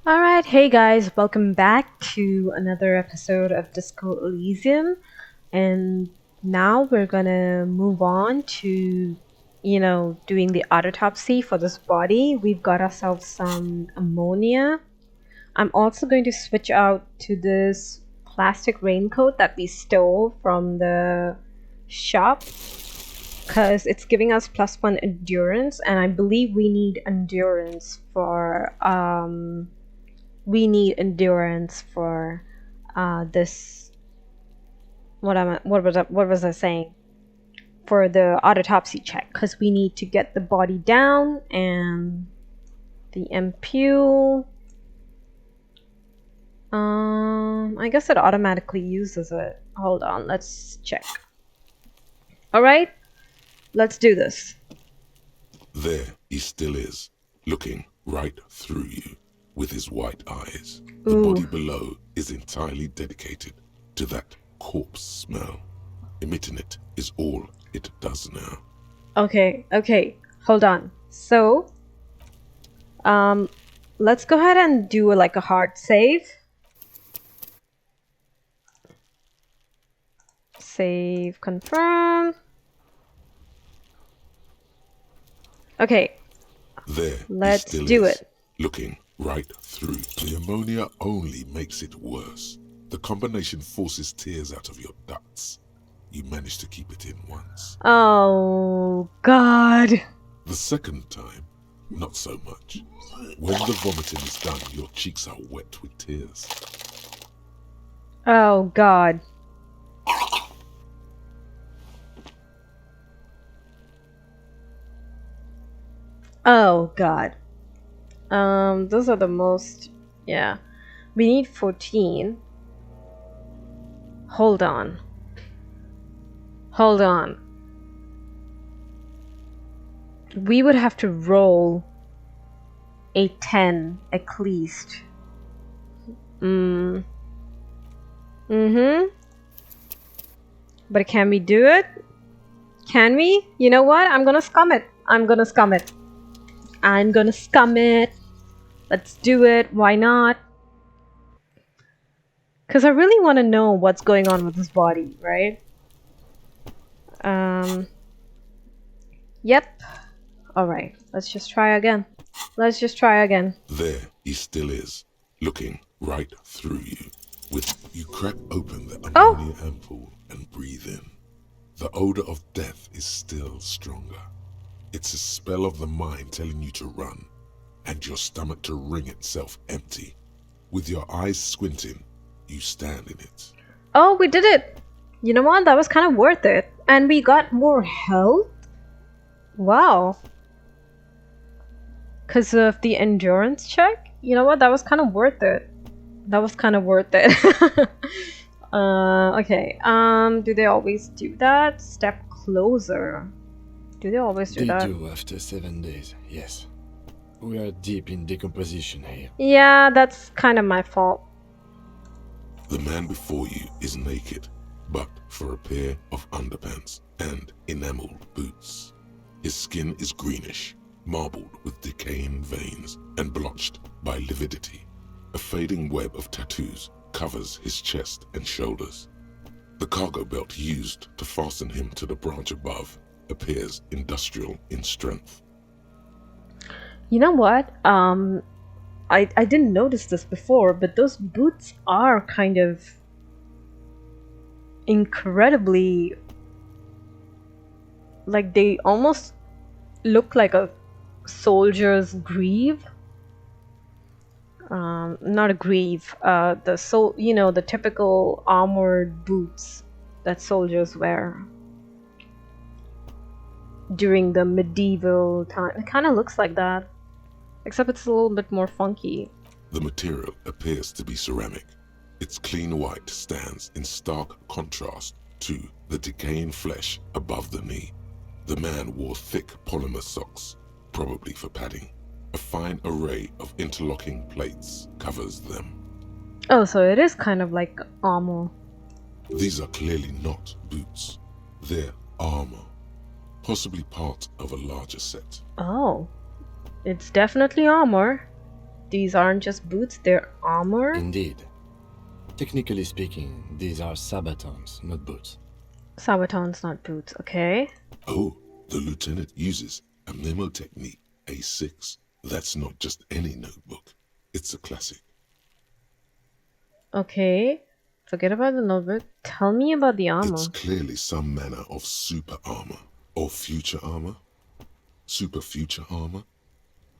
Alright, hey guys, welcome back to another episode of Disco Elysium. And now we're gonna move on to, doing the autopsy for this body. We've got ourselves some ammonia. I'm also going to switch out to this plastic raincoat that we stole from the shop because it's giving us +1 endurance, and I believe we need endurance for this. What was I saying? For the autopsy check, because we need to get the body down and the ampule. I guess it automatically uses it. Hold on, let's check. Alright, let's do this. There he still is, looking right through you with his white eyes. The body below is entirely dedicated to that corpse smell. Emitting it is all it does now. Okay, hold on. So, let's go ahead and do a hard save. Save, confirm. Okay. There let's he still do is, it. looking right through. The ammonia only makes it worse. The combination forces tears out of your ducts. You managed to keep it in once. Oh, God. The second time, not so much. When the vomiting is done, your cheeks are wet with tears. Oh, God. Oh, God. Those are the most... Yeah. We need 14. Hold on. We would have to roll a 10 at least. But can we do it? Can we? You know what? I'm gonna scum it. Let's do it. Why not? Because I really want to know what's going on with this body, right? Yep. Alright, let's just try again. There he still is, looking right through you. You crack open the ammonia ampoule and breathe in. The odor of death is still stronger. It's a spell of the mind telling you to run, and your stomach to wring itself empty. With your eyes squinting, you stand in it. Oh, we did it! You know what? That was kind of worth it. And we got more health? Wow. Because of the endurance check? You know what? That was kind of worth it. Okay. Do they always do that? Step closer. Do they always do that? They do after 7 days, yes. We are deep in decomposition here. Yeah, that's kind of my fault. The man before you is naked, but for a pair of underpants and enameled boots. His skin is greenish, marbled with decaying veins and blotched by lividity. A fading web of tattoos covers his chest and shoulders. The cargo belt used to fasten him to the branch above appears industrial in strength. You know what? I didn't notice this before, but those boots are kind of incredibly... like, they almost look like a soldier's greave. Not a greave. The typical armored boots that soldiers wear during the medieval time. It kind of looks like that, except it's a little bit more funky. The material appears to be ceramic. Its clean white stands in stark contrast to the decaying flesh above the knee. The man wore thick polymer socks, probably for padding. A fine array of interlocking plates covers them. Oh, so it is kind of like armor. These are clearly not boots. They're armor, possibly part of a larger set. Oh, it's definitely armor. these aren't just boots, they're armor? Indeed. Technically speaking, these are sabatons, not boots. Sabatons, not boots, okay. Oh, the lieutenant uses a memo technique, A6. That's not just any notebook. It's a classic. Okay. Forget about the notebook. Tell me about the armor. It's clearly some manner of super armor. Or future armor. Super future armor.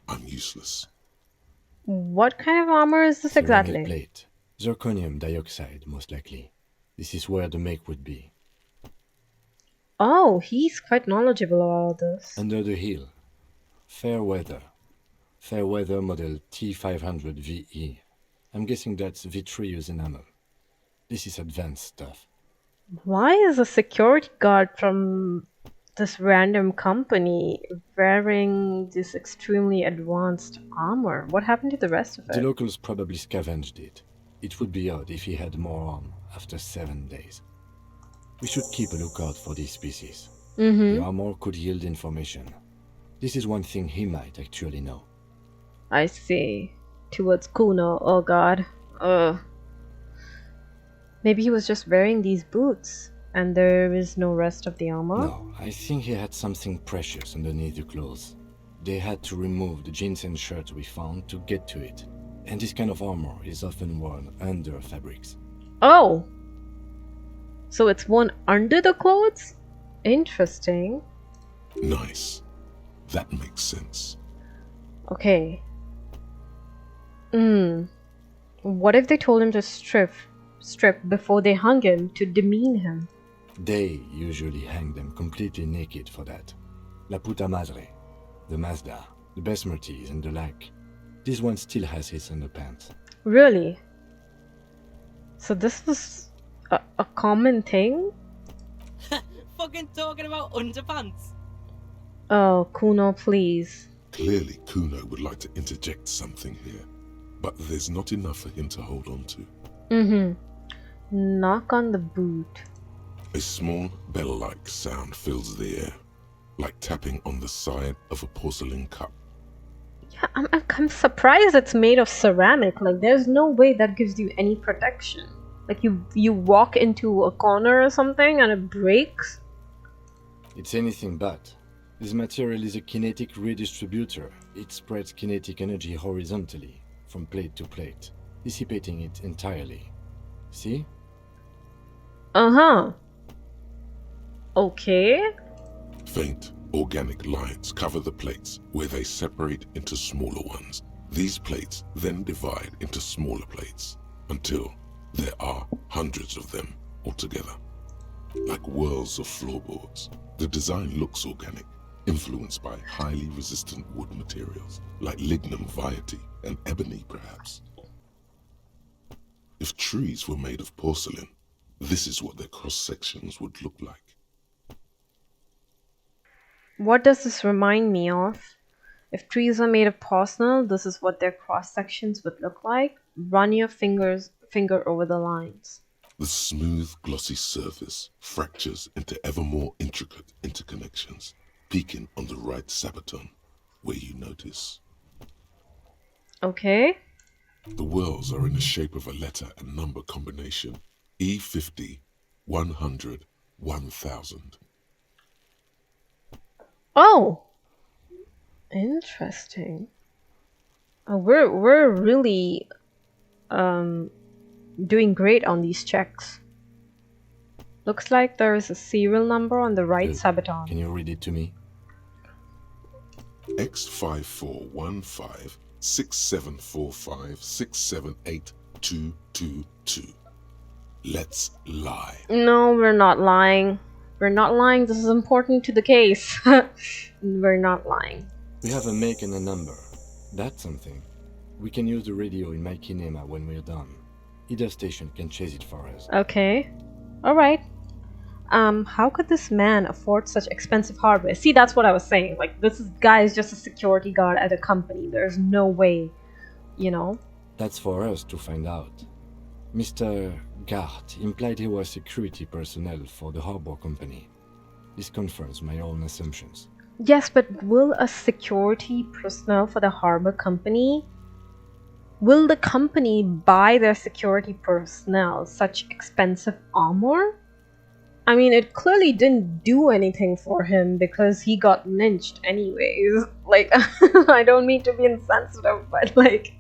I'm useless. What kind of armor is this Ceramic exactly? plate. Zirconium dioxide, most likely. This is where the make would be. Oh, he's quite knowledgeable about this. Under the heel. Fair weather. Fair weather model T500 VE. I'm guessing that's vitreous enamel. This is advanced stuff. Why is a security guard from this random company wearing this extremely advanced armor? What happened to the rest of The it? locals probably scavenged it. It would be odd if he had more on after 7 days. We should keep a lookout for these species. The armor could yield information. This is one thing he might actually know. I see. Towards Kuno. Oh god. Ugh. Maybe he was just wearing these boots and there is no rest of the armor? No, I think he had something precious underneath the clothes. They had to remove the jeans and shirts we found to get to it. And this kind of armor is often worn under fabrics. Oh! So it's worn under the clothes? Interesting. Nice. That makes sense. Okay. What if they told him to strip before they hung him to demean him? They usually hang them completely naked for that. La puta madre, the Mazda, the Besmerties and the like. This one still has his underpants. Really? So this was a common thing? Fucking talking about underpants. Oh, Kuno, please. Clearly, Kuno would like to interject something here, but there's not enough for him to hold on to. Knock on the boot. A small bell-like sound fills the air, like tapping on the side of a porcelain cup. Yeah, I'm surprised it's made of ceramic. Like, there's no way that gives you any protection. Like, you walk into a corner or something and it breaks. It's anything but. This material is a kinetic redistributor. It spreads kinetic energy horizontally, from plate to plate, dissipating it entirely. See? Uh-huh. Okay. Faint, organic lines cover the plates where they separate into smaller ones. These plates then divide into smaller plates until there are hundreds of them altogether. Like whirls of floorboards, the design looks organic, influenced by highly resistant wood materials like lignum vitae and ebony perhaps. If trees were made of porcelain, this is what their cross-sections would look like. What does this remind me of? If trees are made of porcelain, this is what their cross-sections would look like. Run your finger over the lines. The smooth, glossy surface fractures into ever more intricate interconnections, peaking on the right sabaton, where you notice. Okay. The whorls are in the shape of a letter and number combination, E50, 100, 1000. Oh! Interesting. We're really doing great on these checks. Looks like there is a serial number on the right Good. sabaton. Can you read it to me? X5415 6745 678222. Let's lie. No, we're not lying. We're not lying. This is important to the case. We're not lying. We have a make and a number. That's something. We can use the radio in my kinema when we're done. Either station can chase it for us. Okay. Alright. How could this man afford such expensive hardware? See, that's what I was saying. Like, guy is just a security guard at a company. There's no way, you know? That's for us to find out. Mr. Gart implied he was security personnel for the harbor company. This confirms my own assumptions. Yes, but will a security personnel for the harbor company Will the company buy their security personnel such expensive armor? I mean, it clearly didn't do anything for him because he got lynched anyways. Like, I don't mean to be insensitive, but like,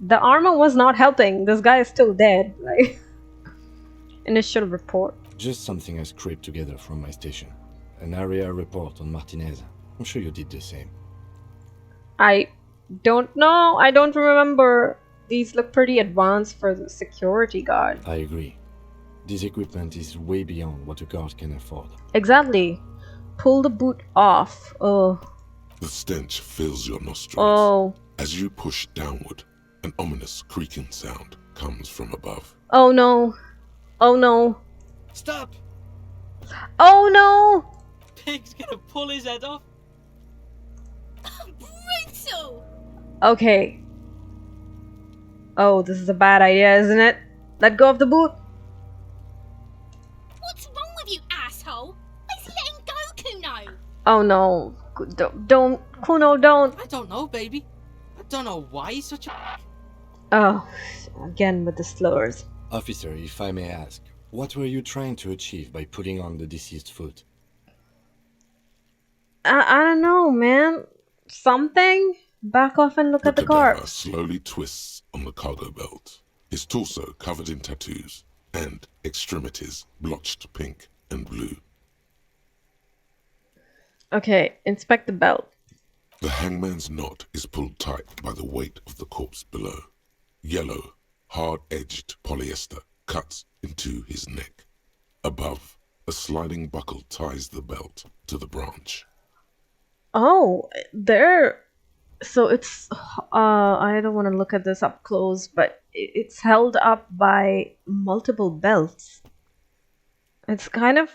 the armor was not helping. This guy is still dead. Like, initial report. Just something I scraped together from my station. An area report on Martinez. I'm sure you did the same. I don't know. I don't remember. These look pretty advanced for the security guard. I agree. This equipment is way beyond what a guard can afford. Exactly. Pull the boot off. Oh. The stench fills your nostrils. Oh. As you push downward, an ominous creaking sound comes from above. Oh no. Oh no. Stop! Oh no! Pig's gonna pull his head off. Brutal! Okay. Oh, this is a bad idea, isn't it? Let go of the boot. What's wrong with you, asshole? Let's let him go, Kuno! Oh no. Don't. Kuno, don't. I don't know, baby. I don't know why he's such a... Oh, again with the slurs. Officer, if I may ask, what were you trying to achieve by putting on the deceased foot? I don't know, man. Something? Back off and look at the cadaver corpse. slowly twists on the cargo belt, his torso covered in tattoos, and extremities blotched pink and blue. Okay, inspect the belt. The hangman's knot is pulled tight by the weight of the corpse below. Yellow, hard-edged polyester cuts into his neck. Above, a sliding buckle ties the belt to the branch. Oh, there. So it's. I don't want to look at this up close, but it's held up by multiple belts. It's kind of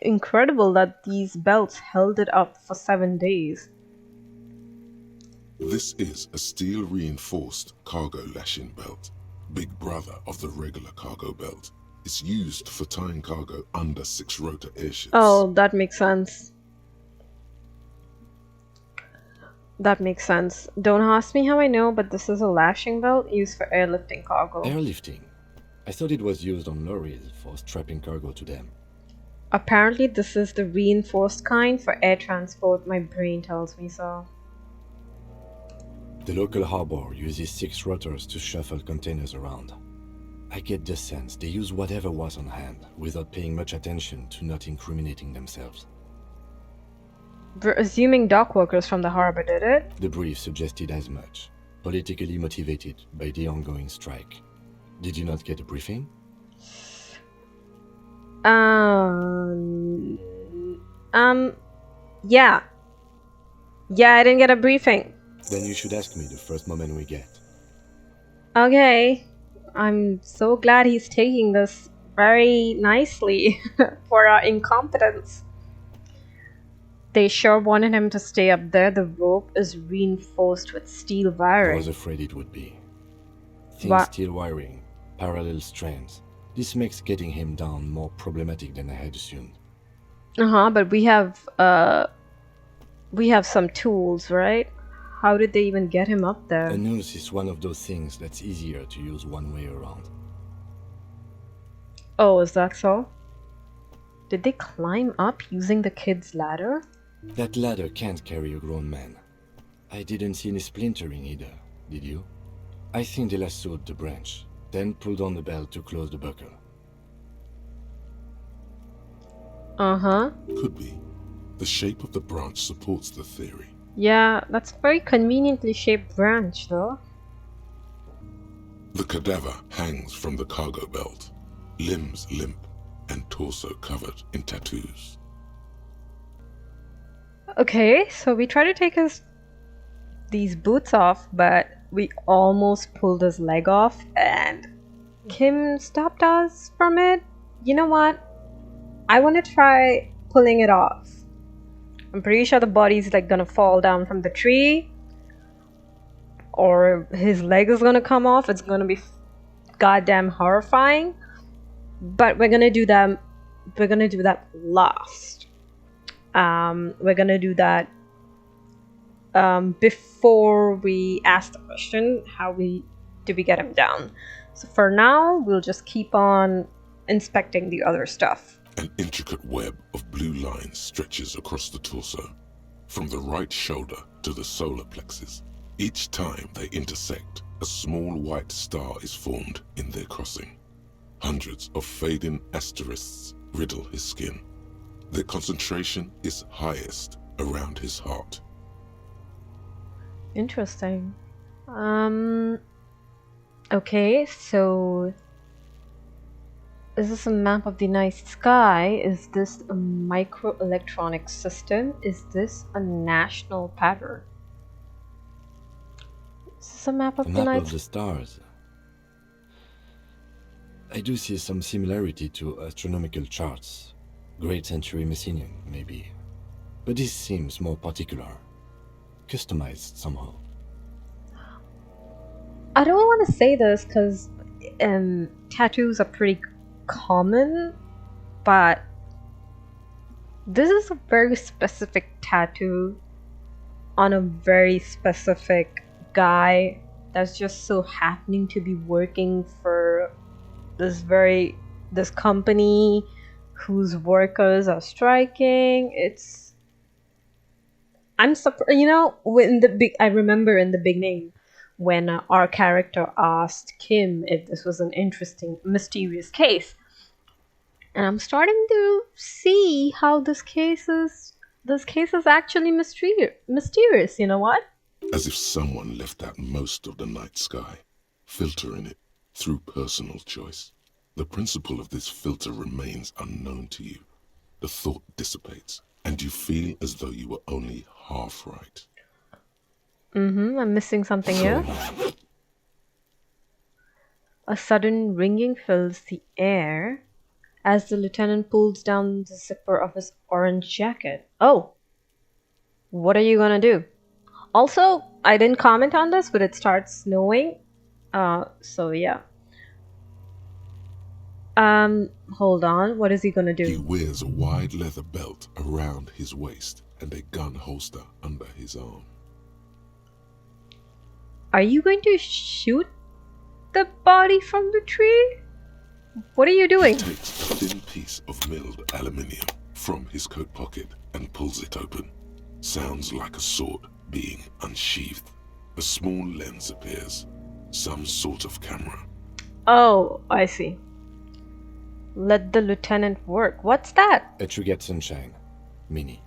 incredible that these belts held it up for 7 days. This is a steel-reinforced cargo lashing belt, big brother of the regular cargo belt. It's used for tying cargo under 6-rotor airships. Oh, that makes sense. That makes sense. Don't ask me how I know, but this is a lashing belt used for airlifting cargo. Airlifting? I thought it was used on lorries for strapping cargo to them. Apparently, this is the reinforced kind for air transport. My brain tells me so. The local harbor uses 6 rotors to shuffle containers around. I get the sense they use whatever was on hand without paying much attention to not incriminating themselves. We're assuming dock workers from the harbor did it. The brief suggested as much, politically motivated by the ongoing strike. Did you not get a briefing? Yeah. Yeah, I didn't get a briefing. Then you should ask me the first moment we get. Okay. I'm so glad he's taking this very nicely for our incompetence. They sure wanted him to stay up there. The rope is reinforced with steel I wiring. was afraid it would be. Thin What? steel wiring, parallel strands. This makes getting him down more problematic than I had assumed. But we have some tools, right? How did they even get him up there? A noose is one of those things that's easier to use one way around. Oh, is that so? Did they climb up using the kid's ladder? That ladder can't carry a grown man. I didn't see any splintering either, did you? I think they lassoed the branch, then pulled on the belt to close the buckle. Could be. The shape of the branch supports the theory. Yeah, that's a very conveniently shaped branch, though. The cadaver hangs from the cargo belt, limbs limp and torso covered in tattoos. Okay, so we tried to take these boots off, but we almost pulled his leg off, and Kim stopped us from it. You know what? I want to try pulling it off. I'm pretty sure the body's like gonna fall down from the tree, or his leg is gonna come off. It's gonna be goddamn horrifying. But we're gonna do that. We're gonna do that last. We're gonna do that before we ask the question, do we get him down? So for now, we'll just keep on inspecting the other stuff. An intricate web of blue lines stretches across the torso, from the right shoulder to the solar plexus. Each time they intersect, a small white star is formed in their crossing. Hundreds of fading asterisks riddle his skin. Their concentration is highest around his heart. Interesting. Okay, so is this a map of the night sky? Is this a microelectronic system? Is this a national pattern? Is this a map of the night? Map of the stars. I do see some similarity to astronomical charts. Great Century Messinian, maybe. But this seems more particular. Customized somehow. I don't want to say this because tattoos are pretty common, but this is a very specific tattoo on a very specific guy that's just so happening to be working for this company whose workers are striking. I'm surprised, I remember in the beginning when our character asked Kim if this was an interesting, mysterious case. And I'm starting to see how this case is actually mysterious, you know what? As if someone left out most of the night sky, filtering it through personal choice. The principle of this filter remains unknown to you. The thought dissipates, and you feel as though you were only half right. I'm missing something here. A sudden ringing fills the air as the lieutenant pulls down the zipper of his orange jacket. Oh! What are you gonna do? Also, I didn't comment on this, but it starts snowing. So yeah. Hold on. What is he gonna do? He wears a wide leather belt around his waist and a gun holster under his arm. Are you going to shoot the body from the tree? What are you doing? He takes a thin piece of milled aluminium from his coat pocket and pulls it open. Sounds like a sword being unsheathed. A small lens appears. Some sort of camera. Oh, I see. Let the lieutenant work. What's that? A Trigger Sunshine. Mini.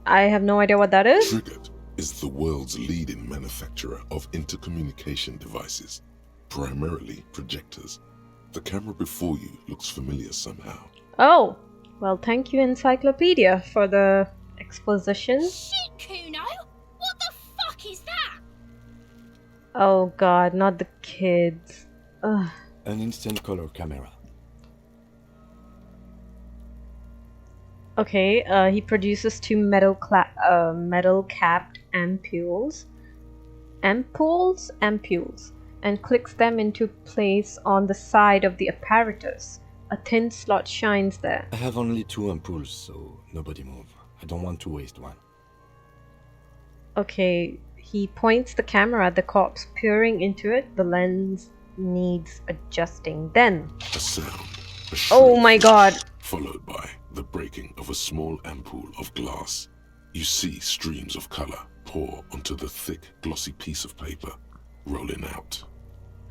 I have no idea what that is. Triggered is the world's leading manufacturer of intercommunication devices, primarily projectors. The camera before you looks familiar somehow. Oh, well, thank you, Encyclopedia, for the exposition. Shit, Kuno! What the fuck is that? Oh god, not the kids. Ugh. An instant color camera. Okay, he produces two metal-capped ampules, and clicks them into place on the side of the apparatus. A thin slot shines there. I have only 2 ampoules, so nobody move. I don't want to waste one. Okay, he points the camera at the corpse, peering into it. The lens needs adjusting. Then, A sound. A oh shriek, my god! followed by the breaking of a small ampoule of glass. You see streams of color pour onto the thick, glossy piece of paper, rolling out.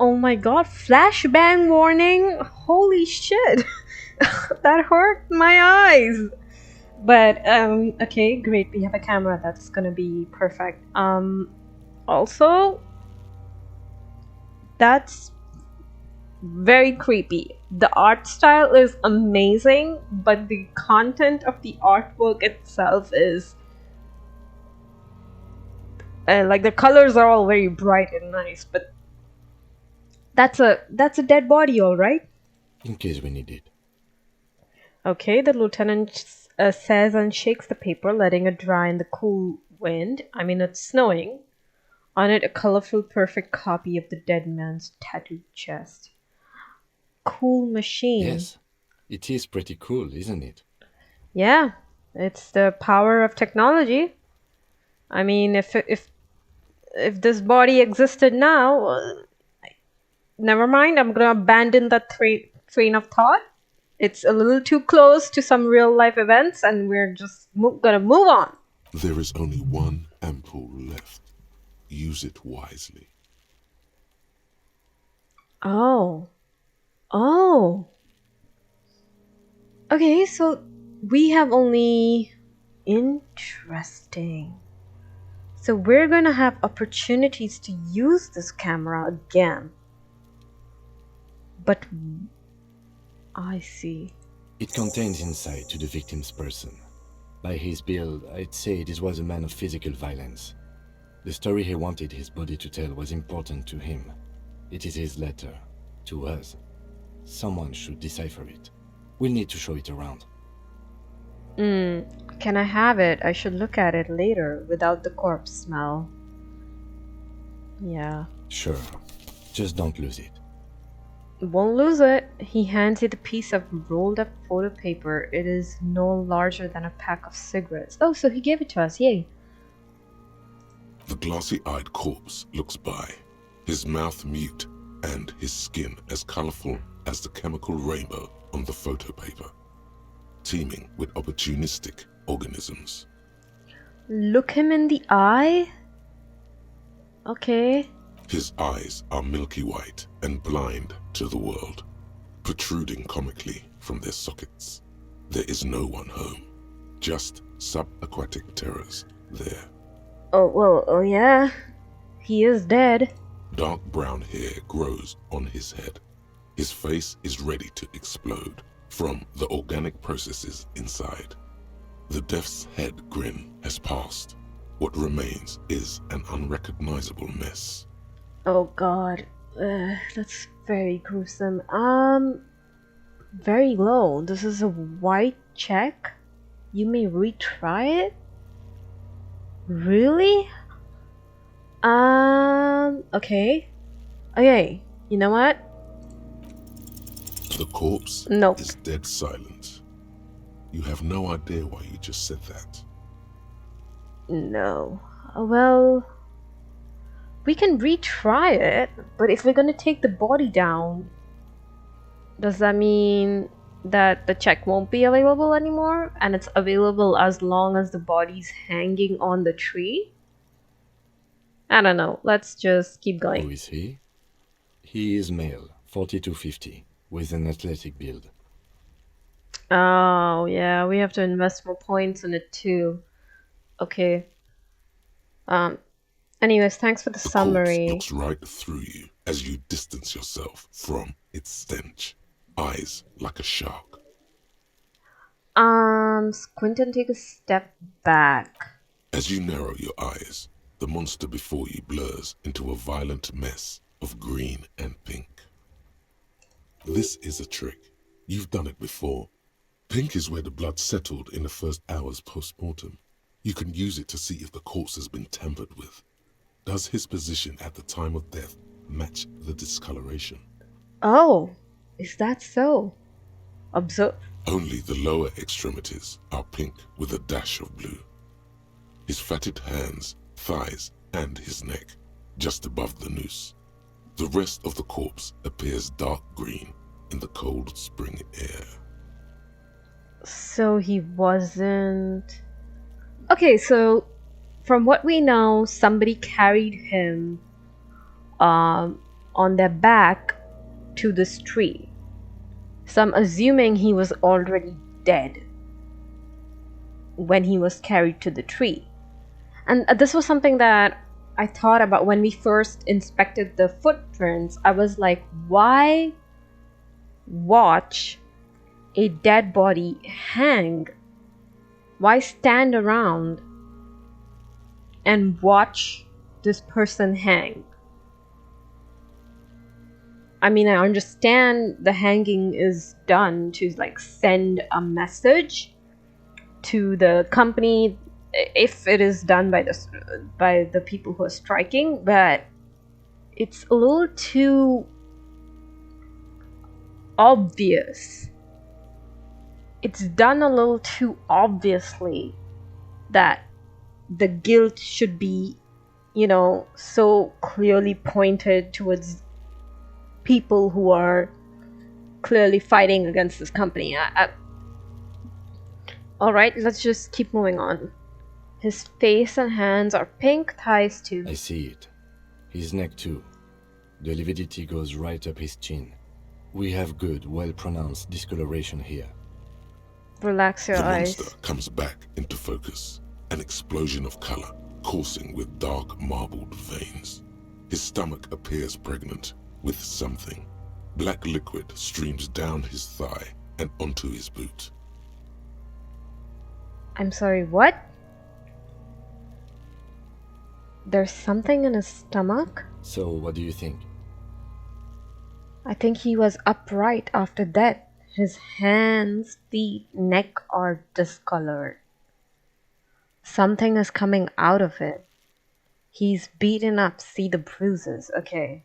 Oh my god, flashbang warning! Holy shit! That hurt my eyes! But, okay, great, we have a camera, that's gonna be perfect. Also, that's very creepy. The art style is amazing, but the content of the artwork itself is... like, the colors are all very bright and nice, but that's a dead body, all right? In case we need it. Okay, the lieutenant says and shakes the paper, letting it dry in the cool wind. I mean, it's snowing. On it, a colorful, perfect copy of the dead man's tattooed chest. Cool machine. Yes, it is pretty cool, isn't it? Yeah, it's the power of technology. I mean, if this body existed now, never mind. I'm gonna abandon that train of thought. It's a little too close to some real life events, and we're just gonna move on. There is only one ampoule left. Use it wisely. Oh. Oh. Okay, so we have only... Interesting. So we're gonna have opportunities to use this camera again. But... I see. It contains insight to the victim's person. By his build, I'd say this was a man of physical violence. The story he wanted his body to tell was important to him. It is his letter. To us. Someone should decipher it. We'll need to show it around. Can I have it? I should look at it later without the corpse smell. Yeah. Sure. Just don't lose it. Won't lose it. He hands you the piece of rolled up photo paper. It is no larger than a pack of cigarettes. Oh, so he gave it to us. Yay. The glassy-eyed corpse looks by, his mouth mute and his skin as colorful as the chemical rainbow on the photo paper, teeming with opportunistic organisms. Look him in the eye? Okay. His eyes are milky white and blind to the world, protruding comically from their sockets. There is no one home, just subaquatic terrors there. Oh, well, oh yeah. He is dead. Dark brown hair grows on his head. His face is ready to explode from the organic processes inside. The death's head grin has passed. What remains is an unrecognizable mess. Oh god. That's very gruesome. Very low. This is a white check. You may retry it? Really? Okay. Okay, you know what? The corpse Nope. is dead silent. You have no idea why you just said that. No. Well, we can retry it, but if we're gonna take the body down, does that mean that the check won't be available anymore? And it's available as long as the body's hanging on the tree? I don't know. Let's just keep Who going. is he? He is male, 40-50, with an athletic build. Oh, yeah, we have to invest more points in it too. Okay. Anyways, thanks for the The summary. corpse looks right through you as you distance yourself from its stench, eyes like a shark. Squint and take a step back. As you narrow your eyes, the monster before you blurs into a violent mess of green and pink. This is a trick. You've done it before. Pink is where the blood settled in the first hours post-mortem. You can use it to see if the corpse has been tampered with. Does his position at the time of death match the discoloration? Oh, is that so? Observe. Only the lower extremities are pink with a dash of blue. His fatted hands, thighs, and his neck, just above the noose. The rest of the corpse appears dark green in the cold spring air. So he wasn't... Okay, so from what we know, somebody carried him on their back to this tree. So I'm assuming he was already dead when he was carried to the tree. And this was something that I thought about when we first inspected the footprints. I was like, why watch a dead body hang? Why stand around and watch this person hang? I mean, I understand the hanging is done to like send a message to the company if it is done by the people who are striking, but it's a little too obvious. It's done a little too obviously that the guilt should be, so clearly pointed towards people who are clearly fighting against this company. Alright, let's just keep moving on. His face and hands are pink, thighs too. I see it. His neck too. The lividity goes right up his chin. We have good, well-pronounced discoloration here. Relax your The eyes. monster comes back into focus, an explosion of color coursing with dark marbled veins. His stomach appears pregnant with something. Black liquid streams down his thigh and onto his boot. I'm sorry, what? There's something in his stomach? So, what do you think? I think he was upright after that. His hands, feet, neck are discolored. Something is coming out of it. He's beaten up. See the bruises. Okay.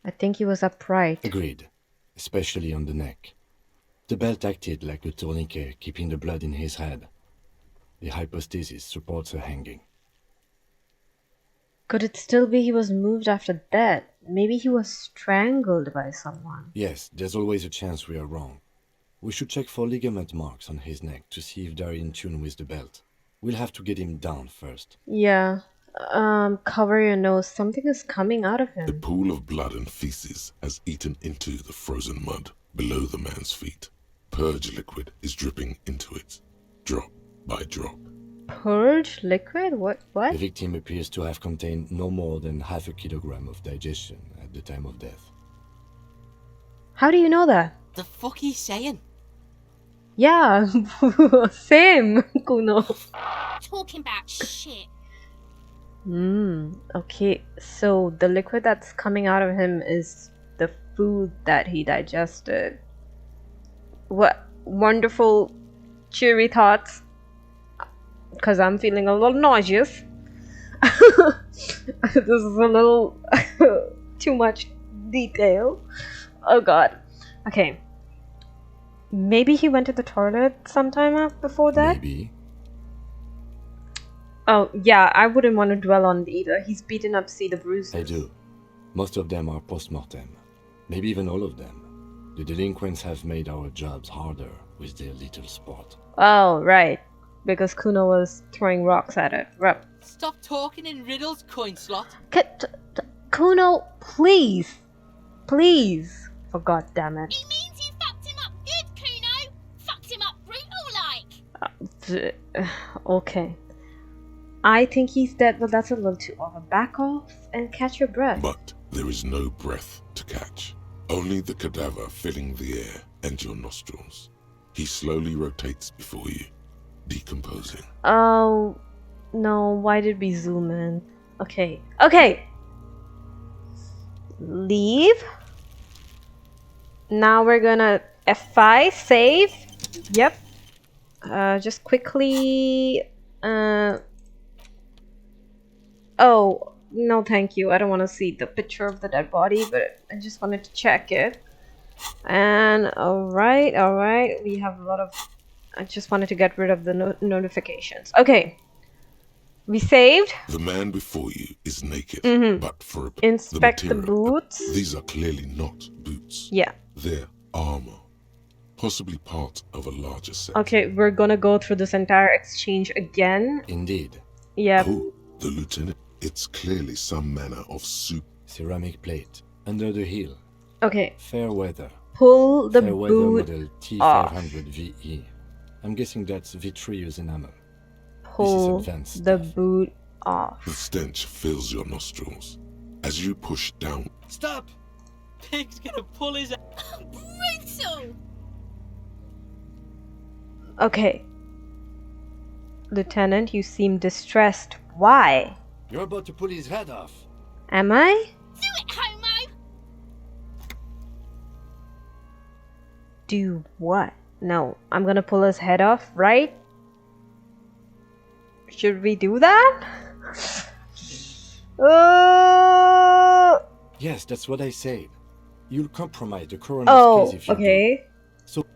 I think he was upright. Agreed. Especially on the neck. The belt acted like a tourniquet, keeping the blood in his head. The hypostasis supports a hanging. Could it still be he was moved after that? Maybe he was strangled by someone. Yes, there's always a chance we are wrong. We should check for ligament marks on his neck to see if they're in tune with the belt. We'll have to get him down first. Yeah. Cover your nose. Something is coming out of The him. pool of blood and feces has eaten into the frozen mud below the man's feet. Purge liquid is dripping into it, drop by drop. Purge liquid? What? The victim appears to have contained no more than half a kilogram of digestion at the time of death. How do you know that? The fuck he's saying? Yeah, same, Kuno. Talking about shit. Okay, so the liquid that's coming out of him is the food that he digested. What wonderful, cheery thoughts. Because I'm feeling a little nauseous. This is a little too much detail. Oh god. Okay. Maybe he went to the toilet sometime before that? Maybe. Oh, yeah, I wouldn't want to dwell on it either. He's beaten up, see the bruises. I do. Most of them are post-mortem. Maybe even all of them. The delinquents have made our jobs harder with their little sport. Oh, right. Because Kuno was throwing rocks at it. Right. Stop talking in riddles, coin slot. Kuno, please. Please. For God damn it. He means you fucked him up good, Kuno. Fucked him up brutal like. Okay. I think he's dead, but that's a little too over. Back off and catch your breath. But there is no breath to catch. Only the cadaver filling the air and your nostrils. He slowly rotates before you, decomposing. Oh, no. Why did we zoom in? Okay. Okay. Leave. Now we're gonna F5, save. Yep. Just quickly. Oh, no, thank you. I don't want to see the picture of the dead body, but I just wanted to check it. And alright. We have a lot of. I just wanted to get rid of the notifications. Okay. We saved. The man before you is naked, but for a Inspect the material- boots. These are clearly not boots. Yeah. They're armor, possibly part of a larger set. Okay, we're gonna go through this entire exchange again. Indeed. Yeah. Oh, the lieutenant. It's clearly some manner of soup. Ceramic plate. Under the heel. Okay. Fair weather. Pull the Fair weather boot model off. T500 VE. I'm guessing that's vitreous enamel. Pull advanced the stuff. boot off. The stench fills your nostrils. As you push down, Stop! Pig's gonna pull his. Brutal. Okay. Lieutenant, you seem distressed. Why? You're about to pull his head off. Am I? Do it, homo. Do what? No, I'm gonna pull his head off, right? Should we do that? Yes, that's what I said. You'll compromise the coroner's case if you do. Okay.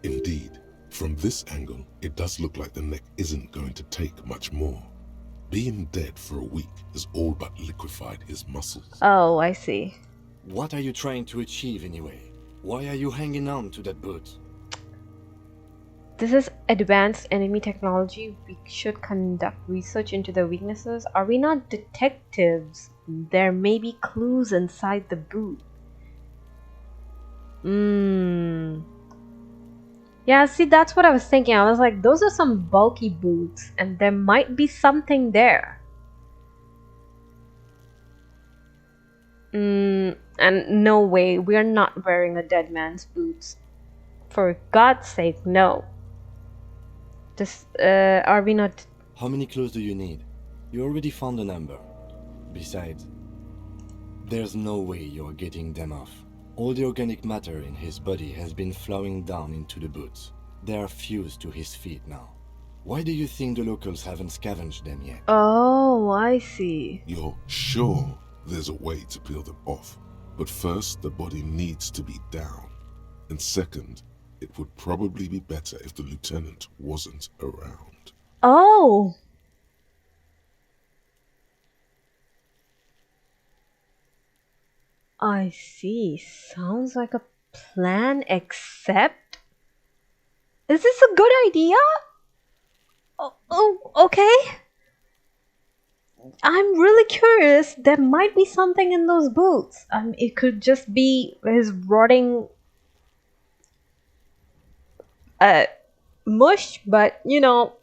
indeed, from this angle, it does look like the neck isn't going to take much more. Being dead for a week has all but liquefied his muscles. Oh, I see. What are you trying to achieve anyway? Why are you hanging on to that boot? This is advanced enemy technology. We should conduct research into their weaknesses. Are we not detectives? There may be clues inside the boot. Yeah, see, that's what I was thinking. I was like, those are some bulky boots, and there might be something there. And no way, we're not wearing a dead man's boots. For God's sake, no. Just, are we not... How many clues do you need? You already found a number. Besides, there's no way you're getting them off. All the organic matter in his body has been flowing down into the boots. They are fused to his feet now. Why do you think the locals haven't scavenged them yet? Oh, I see. You're sure there's a way to peel them off, but first the body needs to be down. And second, it would probably be better if the lieutenant wasn't around. Oh! I see. Sounds like a plan, except... Is this a good idea? Oh, okay. I'm really curious. There might be something in those boots. It could just be his rotting mush, but you know,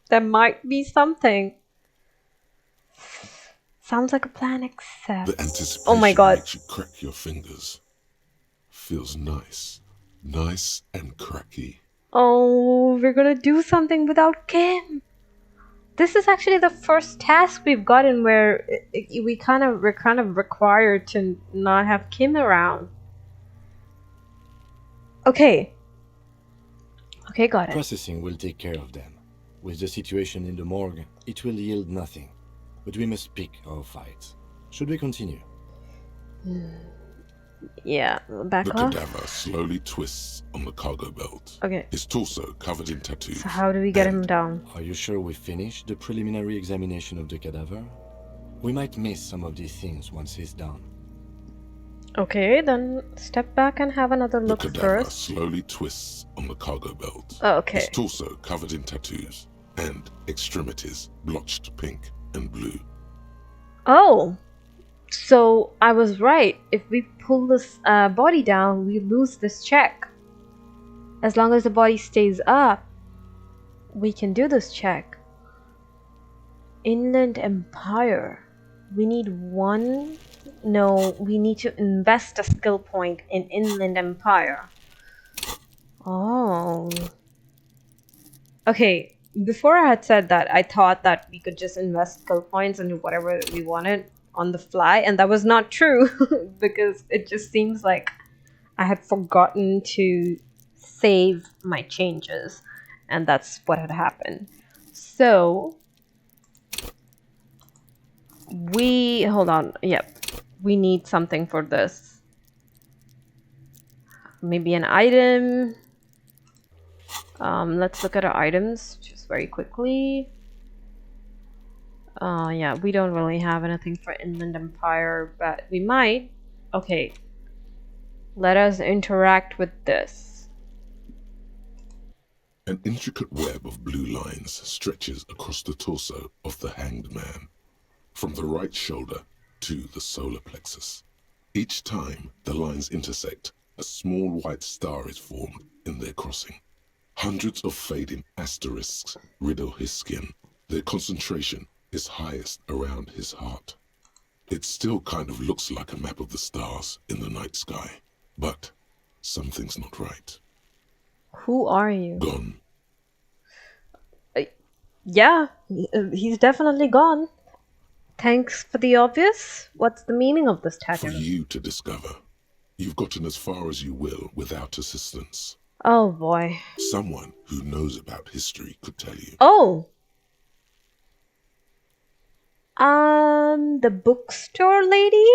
there might be something. Sounds like a plan, except... The anticipation oh my God. makes you crack your fingers. Feels nice. Nice and cracky. Oh, we're gonna do something without Kim. This is actually the first task we've gotten where we're kind of required to not have Kim around. Okay. Okay, got it. Processing will take care of them. With the situation in the morgue, it will yield nothing. But we must pick our fights. Should we continue? Yeah, back The off. cadaver slowly twists on the cargo belt. Okay, His torso covered in tattoos. so how do we get him down? Are you sure we finished the preliminary examination of the cadaver? We might miss some of these things once he's down. Okay, then step back and have another The look cadaver first. slowly twists on the cargo belt. Oh, okay. His torso covered in tattoos and extremities blotched pink and blue. Oh, so I was right. If we pull this body down, we lose this check. As long as the body stays up, we can do this check. Inland Empire. We need one... No, we need to invest a skill point in Inland Empire. Oh. Okay, before I had said that, I thought that we could just invest skill points into whatever we wanted on the fly, and that was not true because it just seems like I had forgotten to save my changes, and that's what had happened. So hold on, yep, we need something for this. Maybe an item. Let's look at our items just very quickly. Yeah, we don't really have anything for Inland Empire, but we might. Okay, let us interact with this. An intricate web of blue lines stretches across the torso of the hanged man, from the right shoulder to the solar plexus. Each time the lines intersect, a small white star is formed in their crossing. Hundreds of fading asterisks riddle his skin. Their concentration is highest around his heart. It still kind of looks like a map of the stars in the night sky, but something's not right. Who are you? Gone. Yeah, he's definitely gone. Thanks for the obvious. What's the meaning of this For tattoo? you to discover. You've gotten as far as you will without assistance. Oh boy. Someone who knows about history could tell you. Oh! The bookstore lady?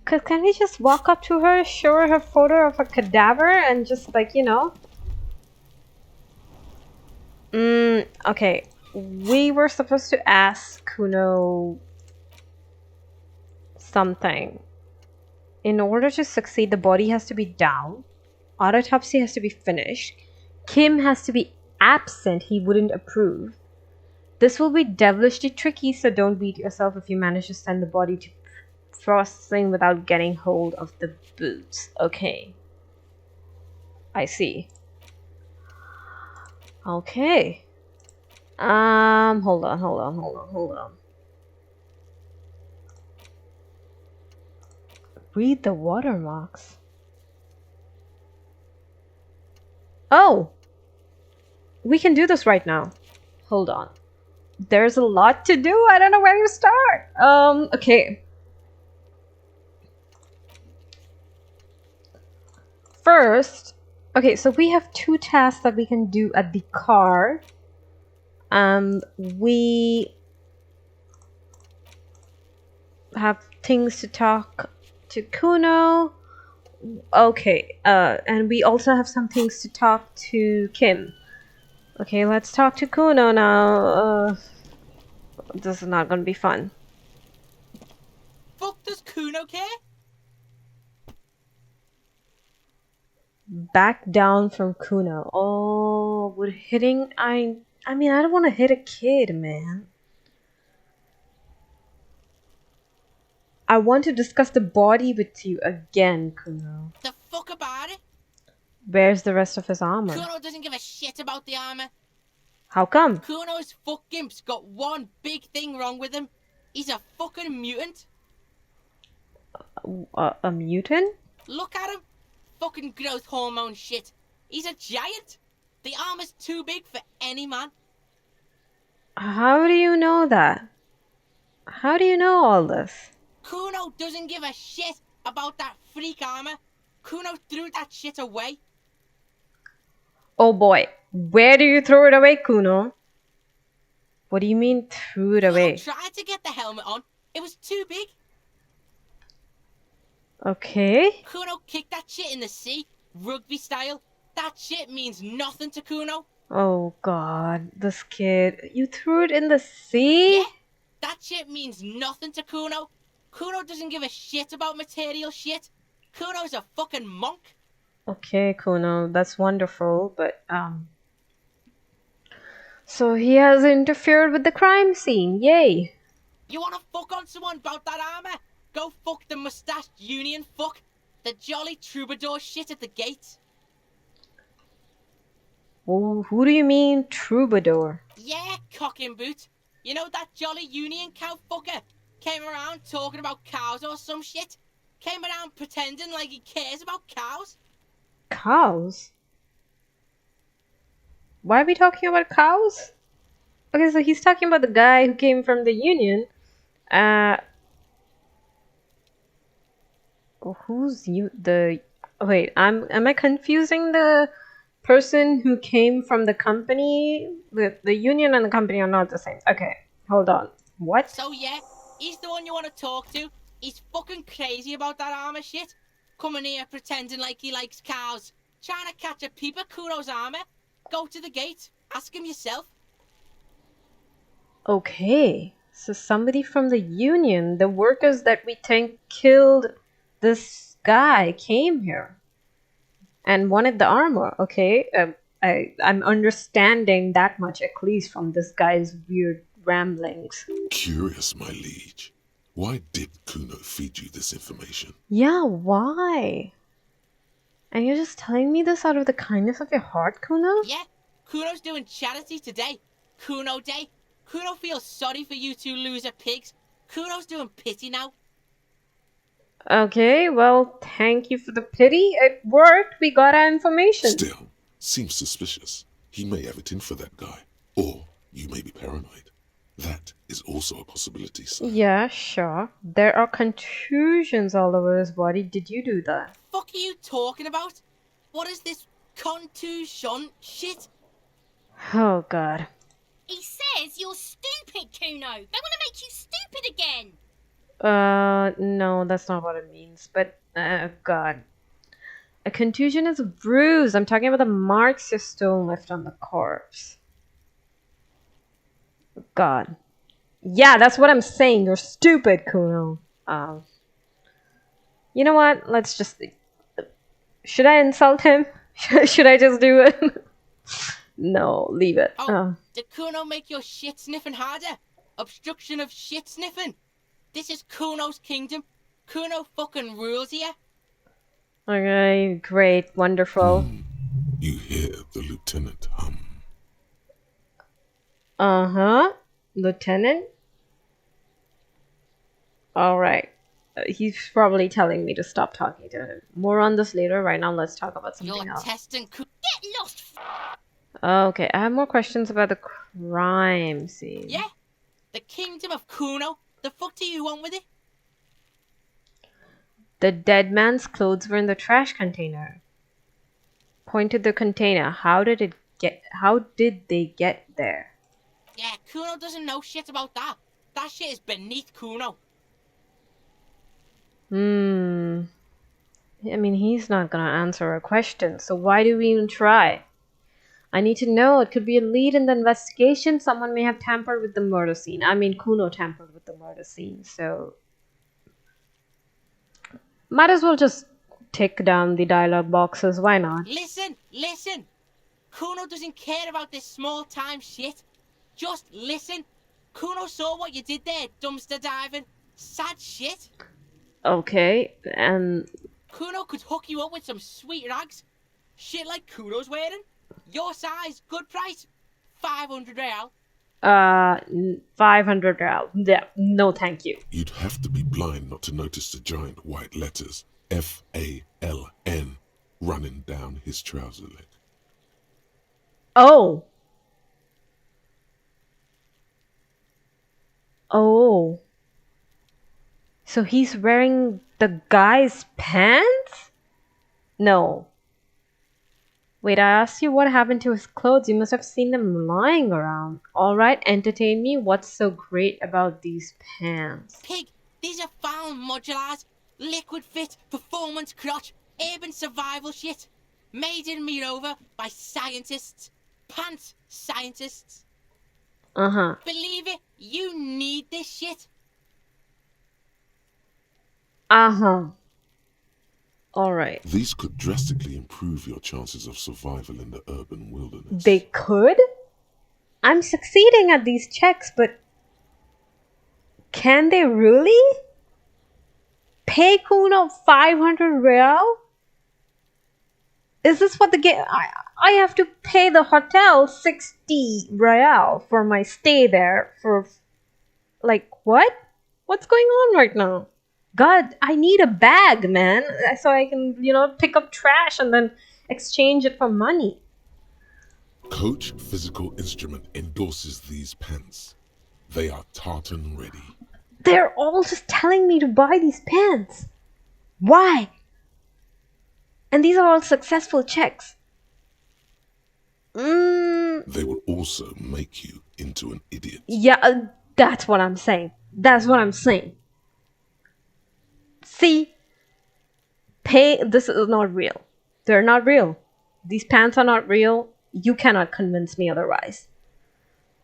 Can we just walk up to her, show her a photo of a cadaver, and just like, you know? Okay. We were supposed to ask Kuno something. In order to succeed, the body has to be down. Autopsy has to be finished. Kim has to be absent. He wouldn't approve. This will be devilishly tricky, so don't beat yourself if you manage to send the body to processing without getting hold of the boots. Okay. I see. Okay. Hold on. Read the watermarks. Oh! We can do this right now. Hold on. There's a lot to do. I don't know where to start. Okay. First, okay, so we have 2 tasks that we can do at the car. We have things to talk to Kuno. Okay, and we also have some things to talk to Kim. Okay, let's talk to Kuno now. This is not gonna be fun. Fuck does Kuno care? Back down from Kuno. Oh, would hitting... I mean, I don't want to hit a kid, man. I want to discuss the body with you again, Kuno. The fuck about it? Where's the rest of his armor? Kuno doesn't give a shit about the armor. How come? Kuno's fuck gimp's got one big thing wrong with him. He's a fucking mutant. A mutant? Look at him. Fucking growth hormone shit. He's a giant. The armor's too big for any man. How do you know that? How do you know all this? Kuno doesn't give a shit about that freak armor. Kuno threw that shit away. Oh boy, where do you throw it away, Kuno? What do you mean threw it away? Kuno tried to get the helmet on. It was too big. Okay. Kuno kicked that shit in the sea, rugby style. That shit means nothing to Kuno. Oh god, this kid. You threw it in the sea? Yeah, that shit means nothing to Kuno. Kuno doesn't give a shit about material shit. Kuno's a fucking monk. Okay, Kuno, that's wonderful, but so he has interfered with the crime scene. Yay. You wanna fuck on someone about that armor? Go fuck the mustached union fuck. The jolly troubadour shit at the gate. Well, who do you mean troubadour? Yeah, cocking boot. You know that jolly union cow fucker? Came around talking about cows or some shit? Came around pretending like he cares about cows? Cows? Why are we talking about cows? Okay, so he's talking about the guy who came from the union. Who's you? Wait, am I confusing the person who came from the company? The union and the company are not the same. Okay, hold on. What? So yeah, he's the one you want to talk to. He's fucking crazy about that armor shit. Coming here pretending like he likes cows. Trying to catch a peep at Kuno's armor. Go to the gate. Ask him yourself. Okay, so somebody from the union, the workers that we think killed this guy, came here and wanted the armor. Okay, I'm understanding that much at least from this guy's weird ramblings. Curious, my liege. Why did Kuno feed you this information? Yeah, why? And you're just telling me this out of the kindness of your heart, Kuno? Yeah, Kuno's doing charity today. Kuno Day. Kuno feels sorry for you 2 loser pigs. Kuno's doing pity now. Okay, well, thank you for the pity. It worked. We got our information. Still, seems suspicious. He may have it in for that guy. Or you may be paranoid. That is also a possibility, sir. Yeah, sure. There are contusions all over his body. Did you do that? Fuck are you talking about? What is this contusion shit? Oh, God. He says you're stupid, Kuno. They want to make you stupid again. No, that's not what it means. But, God. A contusion is a bruise. I'm talking about the marks your stone left on the corpse. God. Yeah, that's what I'm saying. You're stupid, Kuno. You know what? Let's just... Should I insult him? Should I just do it? No, leave it. Oh, did Kuno make your shit sniffing harder? Obstruction of shit sniffing. This is Kuno's kingdom. Kuno fucking rules here. Okay, great, wonderful. You hear the lieutenant hum. Uh-huh. Lieutenant? Alright. He's probably telling me to stop talking to him. More on this later. Right now, let's talk about something You're else. testing Get lost. Okay, I have more questions about the crime scene. Yeah? The kingdom of Kuno? The fuck do you want with it? The dead man's clothes were in the trash container. Point to the container. How did they get there? Yeah, Kuno doesn't know shit about that. That shit is beneath Kuno. I mean, he's not gonna answer our question, so why do we even try? I need to know. It could be a lead in the investigation. Someone may have tampered with the murder scene. I mean, Kuno tampered with the murder scene, so... Might as well just tick down the dialogue boxes. Why not? Listen! Kuno doesn't care about this small time shit. Just listen. Kuno saw what you did there, dumpster diving. Sad shit. Okay, and... Kuno could hook you up with some sweet rags. Shit like Kuno's wearing. Your size, good price. 500 real. 500 real. Yeah, no thank you. You'd have to be blind not to notice the giant white letters FALN running down his trouser leg. Oh. Oh. So he's wearing the guy's pants? No. Wait, I asked you what happened to his clothes. You must have seen them lying around. Alright, entertain me. What's so great about these pants? Pig, these are found modulars. Liquid fit, performance crotch, urban survival shit. Made in Mirova by scientists. Pants scientists. Uh-huh. Believe it, you need this shit. Uh-huh. Alright. These could drastically improve your chances of survival in the urban wilderness. They could? I'm succeeding at these checks, but... Can they really? Pay Kuno 500 real? Is this what the game... I have to pay the hotel 60 real for my stay there for... Like, what? What's going on right now? God, I need a bag, man. So I can, pick up trash and then exchange it for money. Coach Physical Instrument endorses these pants. They are tartan ready. They're all just telling me to buy these pants. Why? And these are all successful checks. They will also make you into an idiot. Yeah, that's what I'm saying. That's what I'm saying. See? This is not real. They're not real. These pants are not real. You cannot convince me otherwise.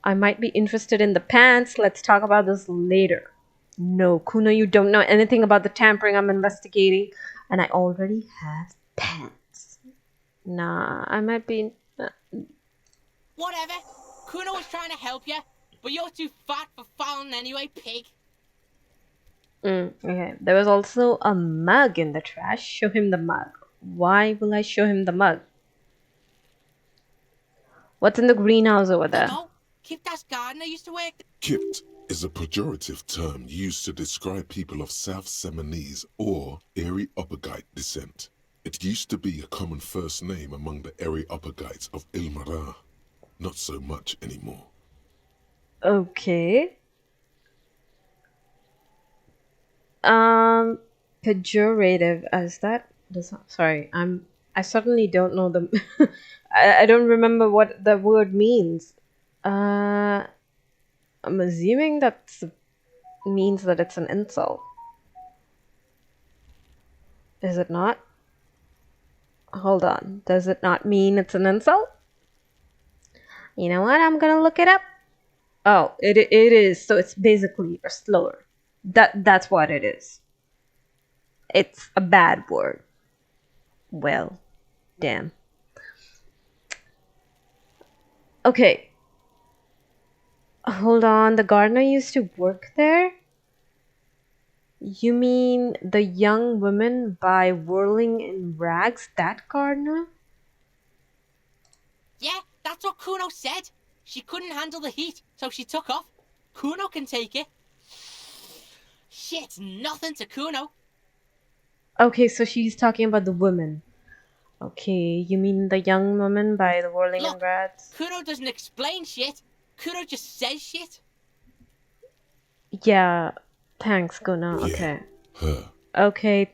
I might be interested in the pants. Let's talk about this later. No, Kuno, you don't know anything about the tampering I'm investigating. And I already have pants. Nah, I might be... Whatever. Kuno was trying to help you, but you're too fat for fouling anyway, pig. Okay. There was also a mug in the trash. Show him the mug. Why will I show him the mug? What's in the greenhouse over there? No, Kipta's gardener used to work. Kipt is a pejorative term used to describe people of South Seminese or Areopagite descent. It used to be a common first name among the Areopagites of Ilmara. Not so much anymore. Okay. Pejorative as that sorry, I suddenly don't know the I don't remember what the word means. I'm assuming that means that it's an insult. Is it not? Hold on. Does it not mean it's an insult? You know what? I'm gonna look it up. Oh, it is. So it's basically a slur. That's what it is. It's a bad word. Well, damn. Okay. Hold on. The gardener used to work there? You mean the young woman by whirling in rags? That gardener? Yeah, that's what Kuno said. She couldn't handle the heat, so she took off. Kuno can take it. Shit's nothing to Kuno. Okay, so she's talking about the woman. Okay, you mean the young woman by the whirling in Look, rags? Kuno doesn't explain shit. Kuno just says shit. Yeah, thanks, Guna. Yeah, Okay. her. Okay,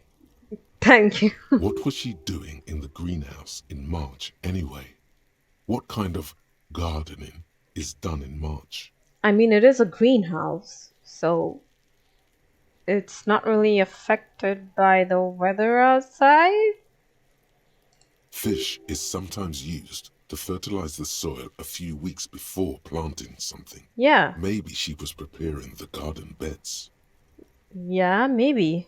thank you. What was she doing in the greenhouse in March anyway? What kind of gardening is done in March? I mean, it is a greenhouse, so it's not really affected by the weather outside. Fish is sometimes used to fertilize the soil a few weeks before planting something. Yeah, Maybe she was preparing the garden beds. yeah, maybe.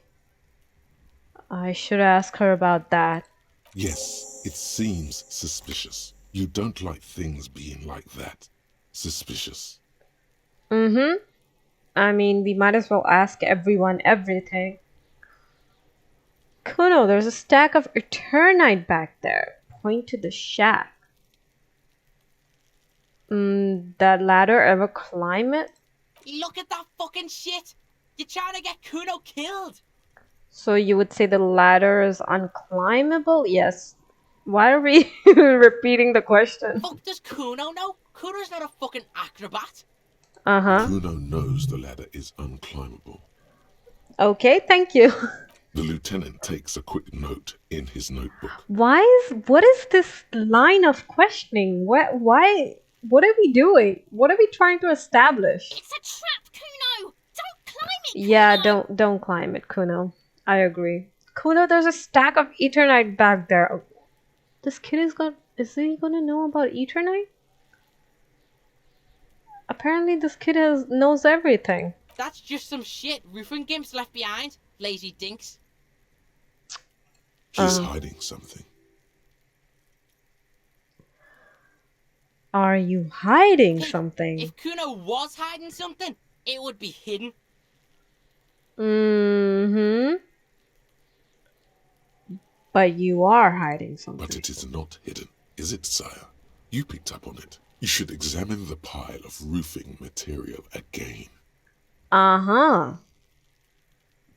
I should ask her about that. Yes, it seems suspicious. You don't like things being like that. Suspicious. Mm-hmm. I mean, we might as well ask everyone everything. Kuno, there's a stack of Eternite back there. Point to the shack. That ladder ever climb it? Look at that fucking shit. You're trying to get Kuno killed. So you would say the ladder is unclimbable? Yes. Why are we repeating the question? Fuck does Kuno know? Kuno's not a fucking acrobat. Uh-huh. Kuno knows the ladder is unclimbable. Okay, thank you. The lieutenant takes a quick note in his notebook. What is this line of questioning? What are we doing? What are we trying to establish? It's a trap, Kuno! Don't climb it, Kuno! Yeah, don't climb it, Kuno. I agree. Kuno, there's a stack of Eternite back there. Oh, this kid is he gonna know about Eternite? Apparently this kid knows everything. That's just some shit roofing gimps left behind. Lazy dinks. She's hiding something. Are you hiding something? If Kuno was hiding something, it would be hidden. Mm-hmm. But you are hiding something. But it is not hidden, is it, sire? You picked up on it. You should examine the pile of roofing material again. Uh-huh.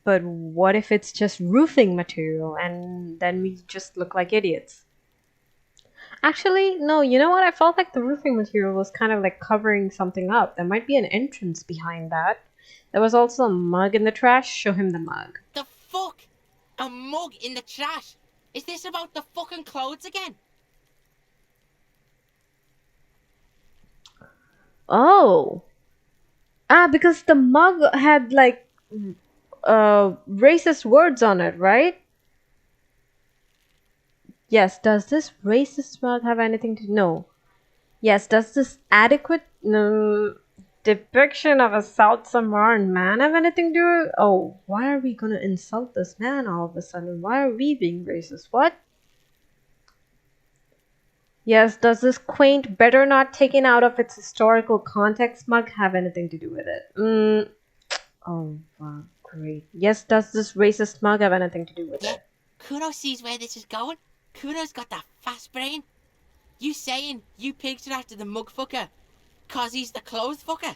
But what if it's just roofing material and then we just look like idiots? Actually, no, you know what? I felt like the roofing material was kind of like covering something up. There might be an entrance behind that. There was also a mug in the trash. Show him the mug. The fuck? A mug in the trash? Is this about the fucking clothes again? Oh. Because the mug had like racist words on it, right? Yes, does this racist mug have anything to know? Yes, does this adequate depiction of a South Samoan man have anything to do with? Oh, why are we gonna insult this man all of a sudden? Why are we being racist? What? Yes, does this quaint, better not taken out of its historical context mug have anything to do with it? Oh, wow, great. Yes, does this racist mug have anything to do with it? Kuno sees where this is going. Kuno's got that fast brain. You saying you picked it after the mug fucker, cause he's the clothes fucker?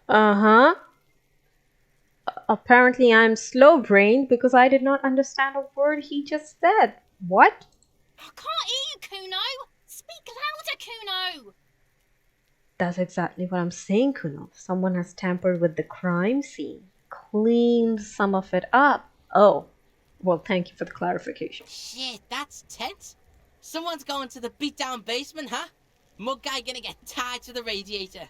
Uh-huh. Apparently I'm slow-brained because I did not understand a word he just said. What? I can't hear you, Kuno! Speak louder, Kuno! That's exactly what I'm saying, Kuno. Someone has tampered with the crime scene. Cleaned some of it up. Oh. Well, thank you for the clarification. Shit, that's tense. Someone's going to the beat-down basement, huh? Mug guy gonna get tied to the radiator.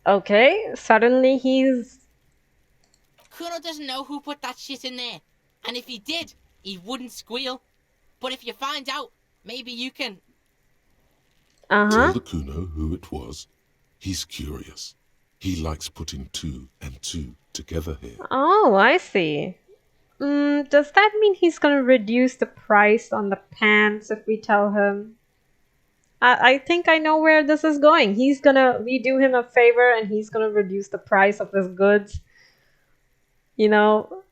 Okay, suddenly he's... Kuno doesn't know who put that shit in there. And if he did, he wouldn't squeal. But if you find out, maybe you can... Tell Uh-huh. the Kuno who it was. He's curious. He likes putting 2 and 2 together here. Oh, I see. Does that mean he's gonna reduce the price on the pants if we tell him? I think I know where this is going. We do him a favor and he's gonna reduce the price of his goods. You know?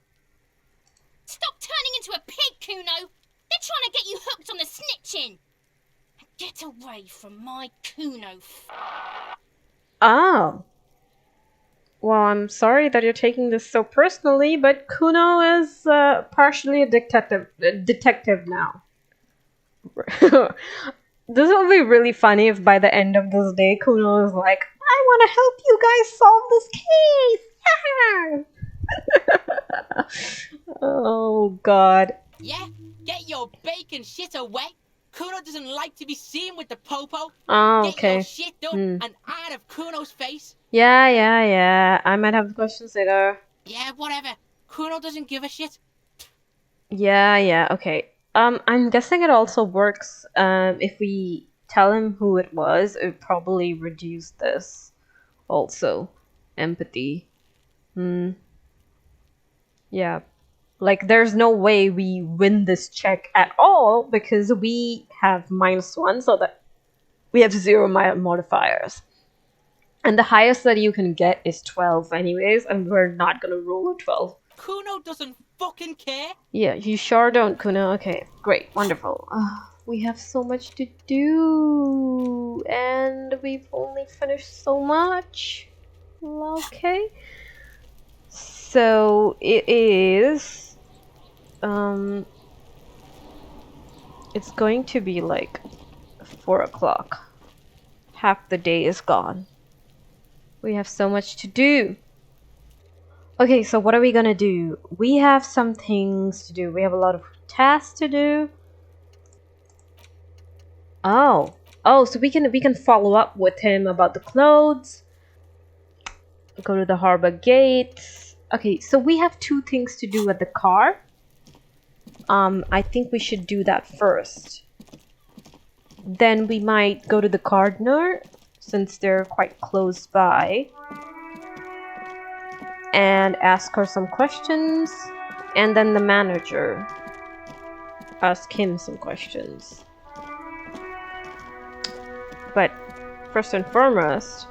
Stop turning into a pig, Kuno. They're trying to get you hooked on the snitching. Get away from my Kuno. Oh. Well, I'm sorry that you're taking this so personally, but Kuno is partially a detective now. This will be really funny if by the end of this day, Kuno is like, I want to help you guys solve this case! Oh, God. Yeah, get your bacon shit away. Kuno doesn't like to be seen with the popo. Oh, Get okay. your shit done and out of Kuno's face. Yeah. I might have questions later. Yeah, whatever. Kuno doesn't give a shit. Yeah, okay. I'm guessing it also works if we tell him who it was, it would probably reduce this also. Empathy. Yeah. Like, there's no way we win this check at all because we have -1, so that we have 0 modifiers. And the highest that you can get is 12 anyways, and we're not gonna roll a 12. Kuno doesn't fucking care. Yeah, you sure don't, Kuno. Okay, great, wonderful. We have so much to do, and we've only finished so much. Okay. So it is. It's going to be like 4 o'clock. Half the day is gone. We have so much to do. Okay, so what are we gonna do? We have some things to do. We have a lot of tasks to do. Oh, so we can follow up with him about the clothes. Go to the harbor gate. Okay, so we have 2 things to do at the car. I think we should do that first. Then we might go to the gardener, since they're quite close by, and ask her some questions. And then the manager. Ask him some questions. But first and foremost,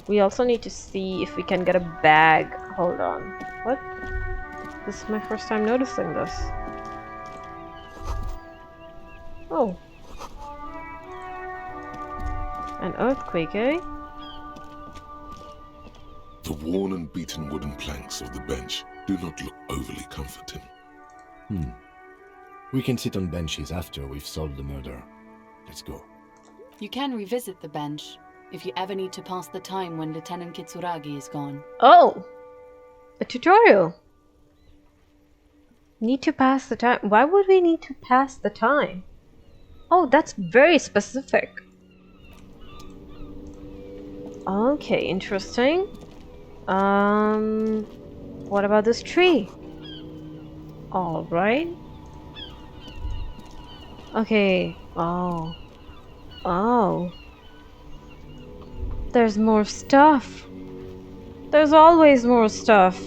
we also need to see if we can get a bag. Hold on. What? This is my first time noticing this. Oh. An earthquake, eh? The worn and beaten wooden planks of the bench do not look overly comforting. We can sit on benches after we've solved the murder. Let's go. You can revisit the bench if you ever need to pass the time when Lieutenant Kitsuragi is gone. Oh! A tutorial! Need to pass the time. Why would we need to pass the time? Oh, that's very specific. Okay, interesting. What about this tree? Alright. Okay. Oh. There's more stuff. There's always more stuff.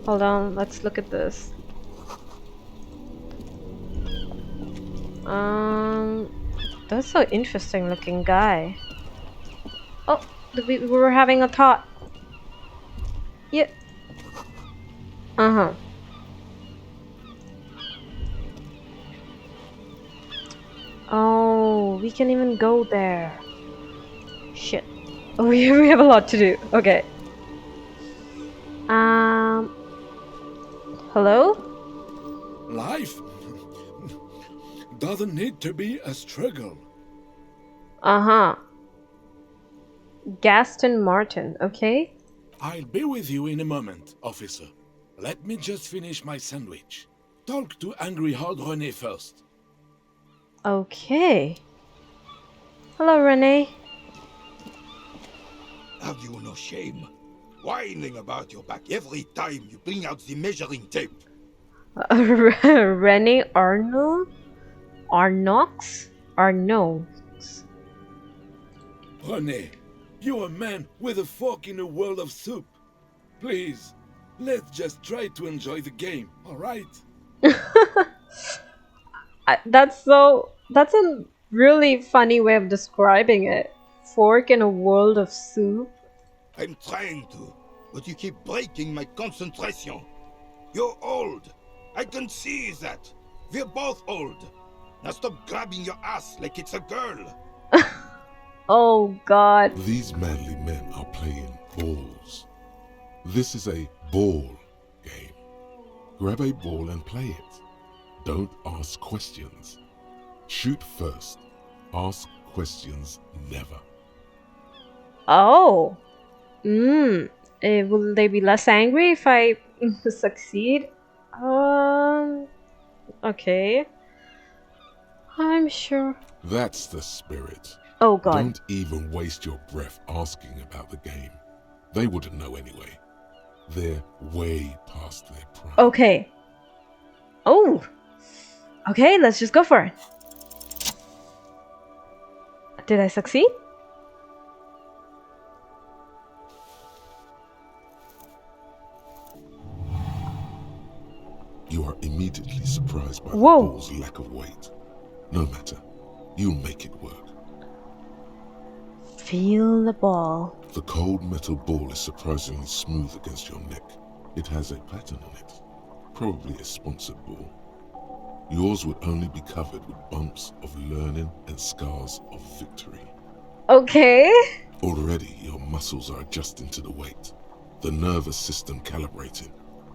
Hold on, let's look at this. That's so interesting looking guy. Oh, we were having a thought. Yeah. Oh, we can even go there. Shit. Oh, we have a lot to do. Okay. Hello? Life doesn't need to be a struggle. Gastin Martin, okay? I'll be with you in a moment, officer. Let me just finish my sandwich. Talk to angry hard Rene first. Okay. Hello, Rene. Have you no shame? Whining about your back every time you bring out the measuring tape. Rene Arnoux? Arnoux? Arnoux. Rene, you're a man with a fork in a world of soup. Please, let's just try to enjoy the game, alright? That's a really funny way of describing it. Fork in a world of soup. I'm trying to, but you keep breaking my concentration. You're old. I can see that. We're both old. Now stop grabbing your ass like it's a girl. Oh god. These manly men are playing balls. This is a ball game. Grab a ball and play it. Don't ask questions. Shoot first. Ask questions never. Oh. Will they be less angry if I succeed? Okay. I'm sure. That's the spirit. Oh god. Don't even waste your breath asking about the game. They wouldn't know anyway. They're way past their prime. Okay. Oh. Okay, let's just go for it. Did I succeed? You are immediately surprised by the Whoa. ball's lack of weight. No matter, you'll make it work. Feel the ball. The cold metal ball is surprisingly smooth against your neck. It has a pattern on it, probably a sponsored ball. Yours would only be covered with bumps of learning and scars of victory. Okay. Already, your muscles are adjusting to the weight, the nervous system calibrating,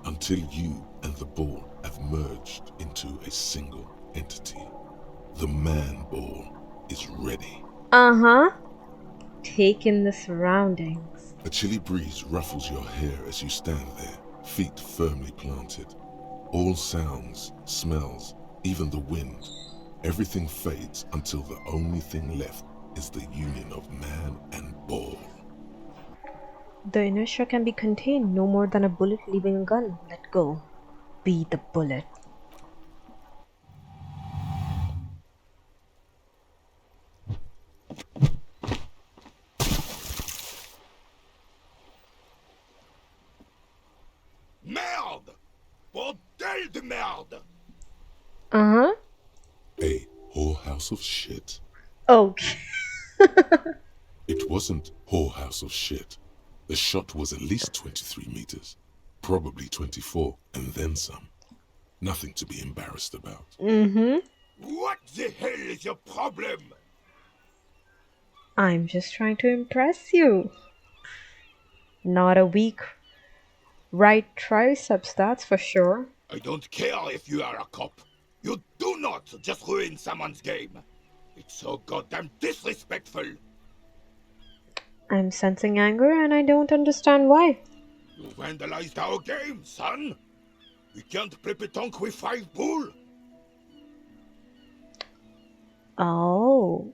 until you and the ball have merged into a single entity. The man ball is ready. Uh-huh. Take in the surroundings. A chilly breeze ruffles your hair as you stand there, feet firmly planted. All sounds, smells, even the wind, everything fades until the only thing left is the union of man and ball. The inertia can be contained no more than a bullet leaving a gun. Let go. Be the bullet. Merde! Bordel de merde! Uh-huh. A whorehouse of shit? Okay. It wasn't whorehouse of shit. The shot was at least 23 meters, probably 24, and then some. Nothing to be embarrassed about. Mm-hmm. What the hell is your problem? I'm just trying to impress you. Not a weak right triceps, that's for sure. I don't care if you are a cop. You do not just ruin someone's game. It's so goddamn disrespectful. I'm sensing anger and I don't understand why. You vandalized our game, son. We can't play pétanque with 5 boule. Oh.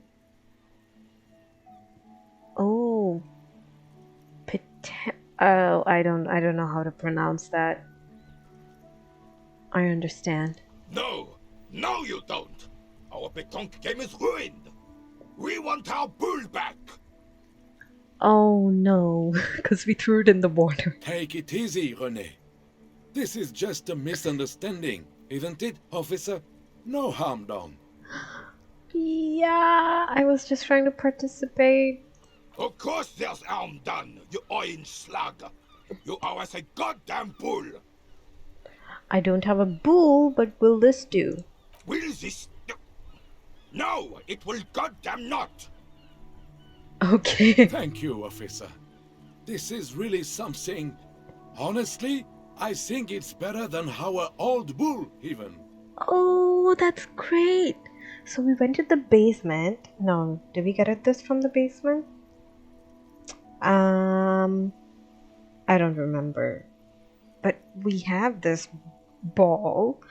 Oh. Oh, I don't know how to pronounce that. I understand. No, you don't. Our pétanque game is ruined. We want our boule back. Oh no, because we threw it in the water. Take it easy, Rene. This is just a misunderstanding, isn't it, officer? No harm done. Yeah, I was just trying to participate. Of course there's harm done, you orange slug. You owe us a goddamn boule. I don't have a boule, but will this do? Will this... No, it will goddamn not. Okay. Thank you, officer. This is really something. Honestly, I think it's better than our old bull, even. Oh, that's great. So we went to the basement. No, did we get this from the basement? I don't remember. But we have this ball,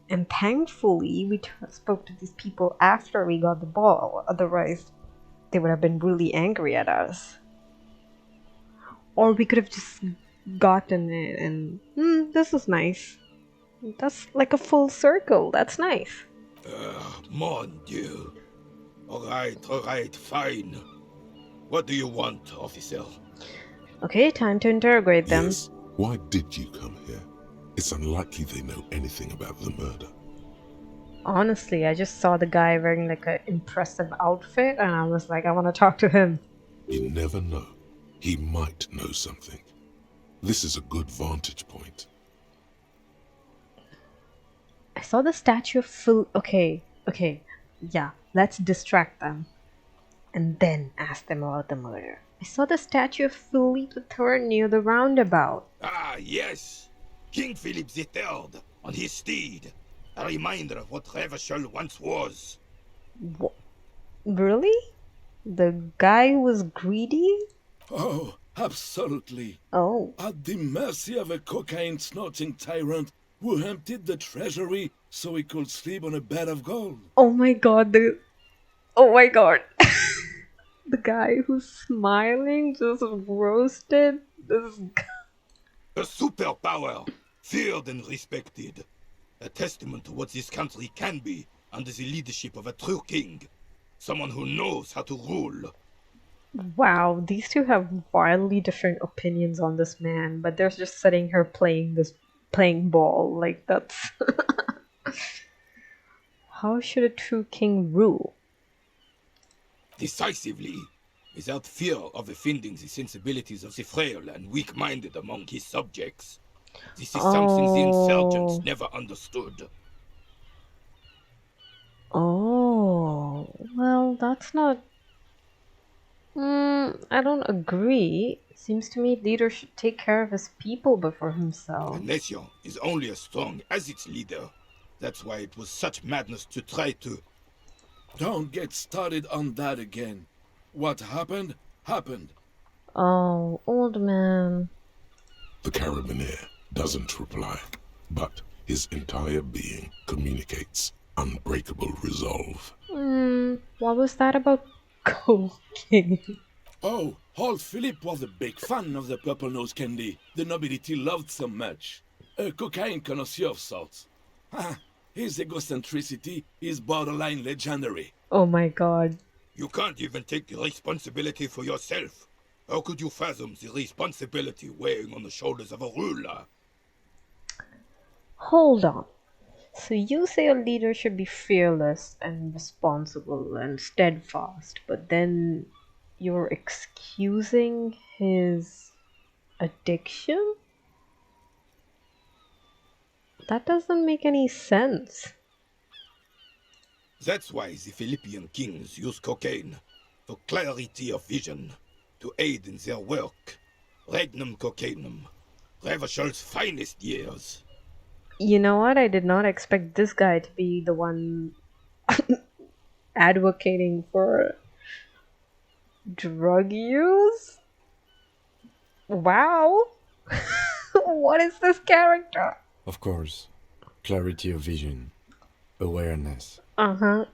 and thankfully we spoke to these people after we got the ball. Otherwise, they would have been really angry at us. Or we could have just gotten it and this is nice. That's like a full circle. That's nice. Mon Dieu. Alright, fine. What do you want, officer? Okay, time to interrogate them. Yes, why did you come here? It's unlikely they know anything about the murder. Honestly, I just saw the guy wearing like an impressive outfit and I was like, I want to talk to him. You never know. He might know something. This is a good vantage point. I saw the statue of Phil. Okay. Yeah, let's distract them. And then ask them about the murder. I saw the statue of Philippe III near the roundabout. Ah, yes! King Philip III on his steed. A reminder of what Revachol once was. What? Really? The guy who was greedy? Oh, absolutely. Oh. At the mercy of a cocaine-snorting tyrant who emptied the treasury so he could sleep on a bed of gold. Oh my god, Oh my god. The guy who's smiling just roasted this guy. A superpower, feared and respected. A testament to what this country can be under the leadership of a true king. Someone who knows how to rule. Wow, these two have wildly different opinions on this man, but they're just sitting here playing ball. Like, that's... How should a true king rule? Decisively, without fear of offending the sensibilities of the frail and weak-minded among his subjects. This is something the insurgents never understood. Oh, well, that's not... I don't agree. Seems to me leader should take care of his people before himself. A nation is only as strong as its leader. That's why it was such madness to try to... Don't get started on that again. What happened, happened. Oh, old man. The carabinier doesn't reply, but his entire being communicates unbreakable resolve. What was that about cocaine? Oh, old Philip was a big fan of the purple nose candy the nobility loved so much. A cocaine connoisseur of sorts. His egocentricity is borderline legendary. Oh my god. You can't even take responsibility for yourself. How could you fathom the responsibility weighing on the shoulders of a ruler? Hold on. So you say a leader should be fearless and responsible and steadfast, but then you're excusing his addiction? That doesn't make any sense. That's why the Philippian kings use cocaine, for clarity of vision, to aid in their work. Regnum cocainum, Revachol's finest years. You know what? I did not expect this guy to be the one advocating for drug use. Wow. What is this character? Of course. Clarity of vision. Awareness.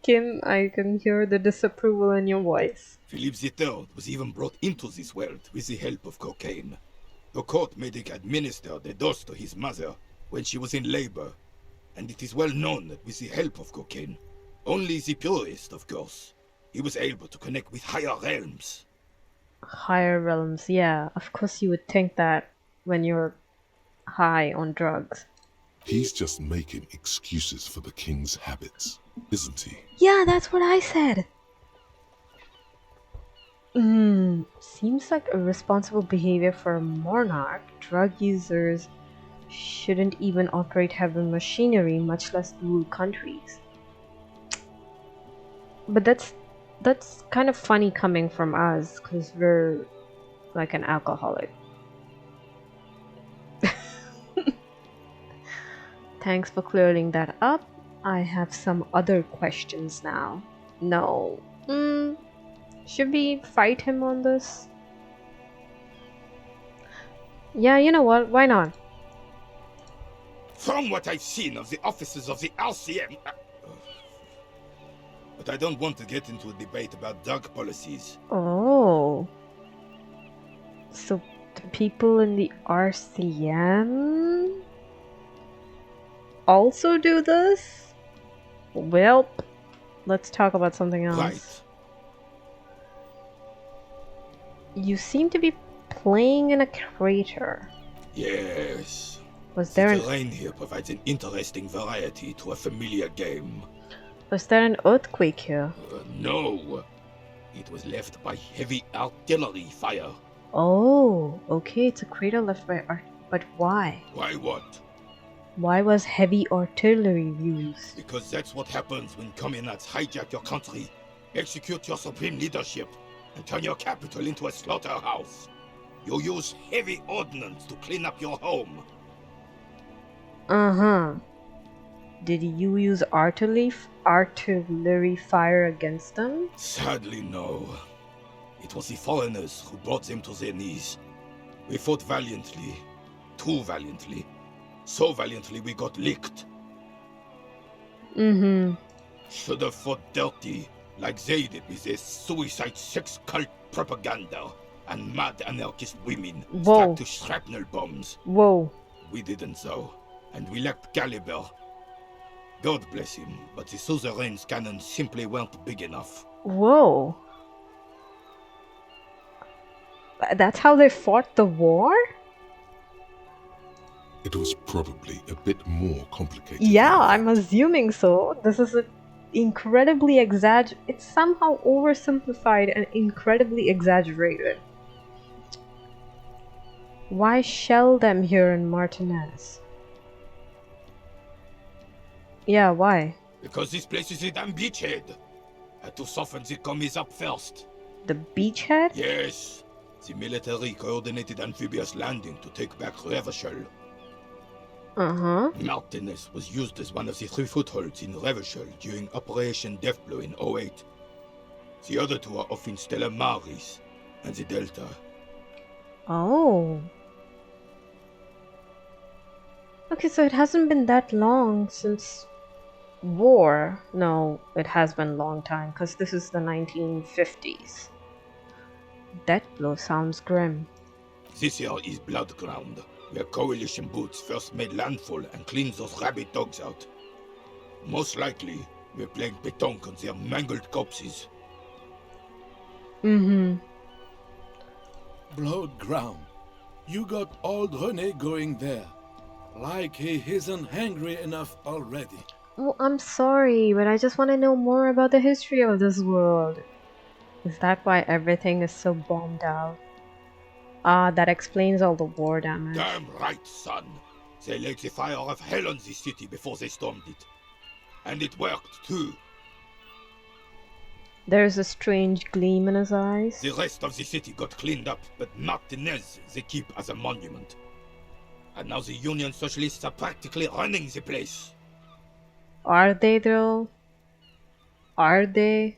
Kim, I can hear the disapproval in your voice. Philip III was even brought into this world with the help of cocaine. The court made him administer the dose to his mother when she was in labor, and it is well known that with the help of cocaine, only the purest, of course, he was able to connect with higher realms. Higher realms, yeah. Of course you would think that when you're high on drugs. He's just making excuses for the king's habits, isn't he? Yeah, that's what I said. Seems like irresponsible behavior for a monarch. Drug users shouldn't even operate heavy machinery, much less rule countries. But that's kind of funny coming from us, because we're like an alcoholic. Thanks for clearing that up. I have some other questions now. No. Should we fight him on this? Yeah, you know what? Why not? From what I've seen of the officers of the RCM... But I don't want to get into a debate about drug policies. Oh. So the people in the RCM also do this? Well, let's talk about something else. Right. You seem to be playing in a crater. Yes. Was The there an terrain here provides an interesting variety to a familiar game. earthquake here? No. It was left by heavy artillery fire. Oh, okay, it's a crater left by but why? Why what? Why was heavy artillery used? Because that's what happens when communards hijack your country, execute your supreme leadership, and turn your capital into a slaughterhouse. You use heavy ordnance to clean up your home. Uh-huh. Did you use artillery fire against them? Sadly, no. It was the foreigners who brought them to their knees. We fought valiantly. Too valiantly. So valiantly we got licked. Mm-hmm. Should have fought dirty, like they did with their suicide sex cult propaganda and mad anarchist women strapped to shrapnel bombs. Whoa. We didn't though, and we lacked caliber. God bless him, but the suzerain's cannons simply weren't big enough. Whoa. That's how they fought the war? It was probably a bit more complicated. Yeah, I'm assuming so. This is incredibly it's somehow oversimplified and incredibly exaggerated. Why shell them here in Martinez? Yeah, why? Because this place is a damn beachhead. Had to soften the commies up first. The beachhead? Yes. The military coordinated amphibious landing to take back Revachol. Uh-huh. Martinez was used as one of the 3 footholds in Revachol during Operation Deathblow in 08. The other 2 are off in Stella Maris and the Delta. Oh. Okay, so it hasn't been that long since war. No, it has been a long time, because this is the 1950s. Deathblow sounds grim. This here is Blood Ground, where coalition boots first made landfall and cleaned those rabid dogs out. Most likely, we're playing pétanque on their mangled corpses. Mm-hmm. Blood ground. You got old Rene going there. Like he isn't hungry enough already. Well, I'm sorry, but I just want to know more about the history of this world. Is that why everything is so bombed out? Ah, that explains all the war damage. Damn right, son. They laid the fire of hell on this city before they stormed it. And it worked, too. There's a strange gleam in his eyes. The rest of the city got cleaned up, but Martinez they keep as a monument. And now the Union Socialists are practically running the place. Are they, though? Are they?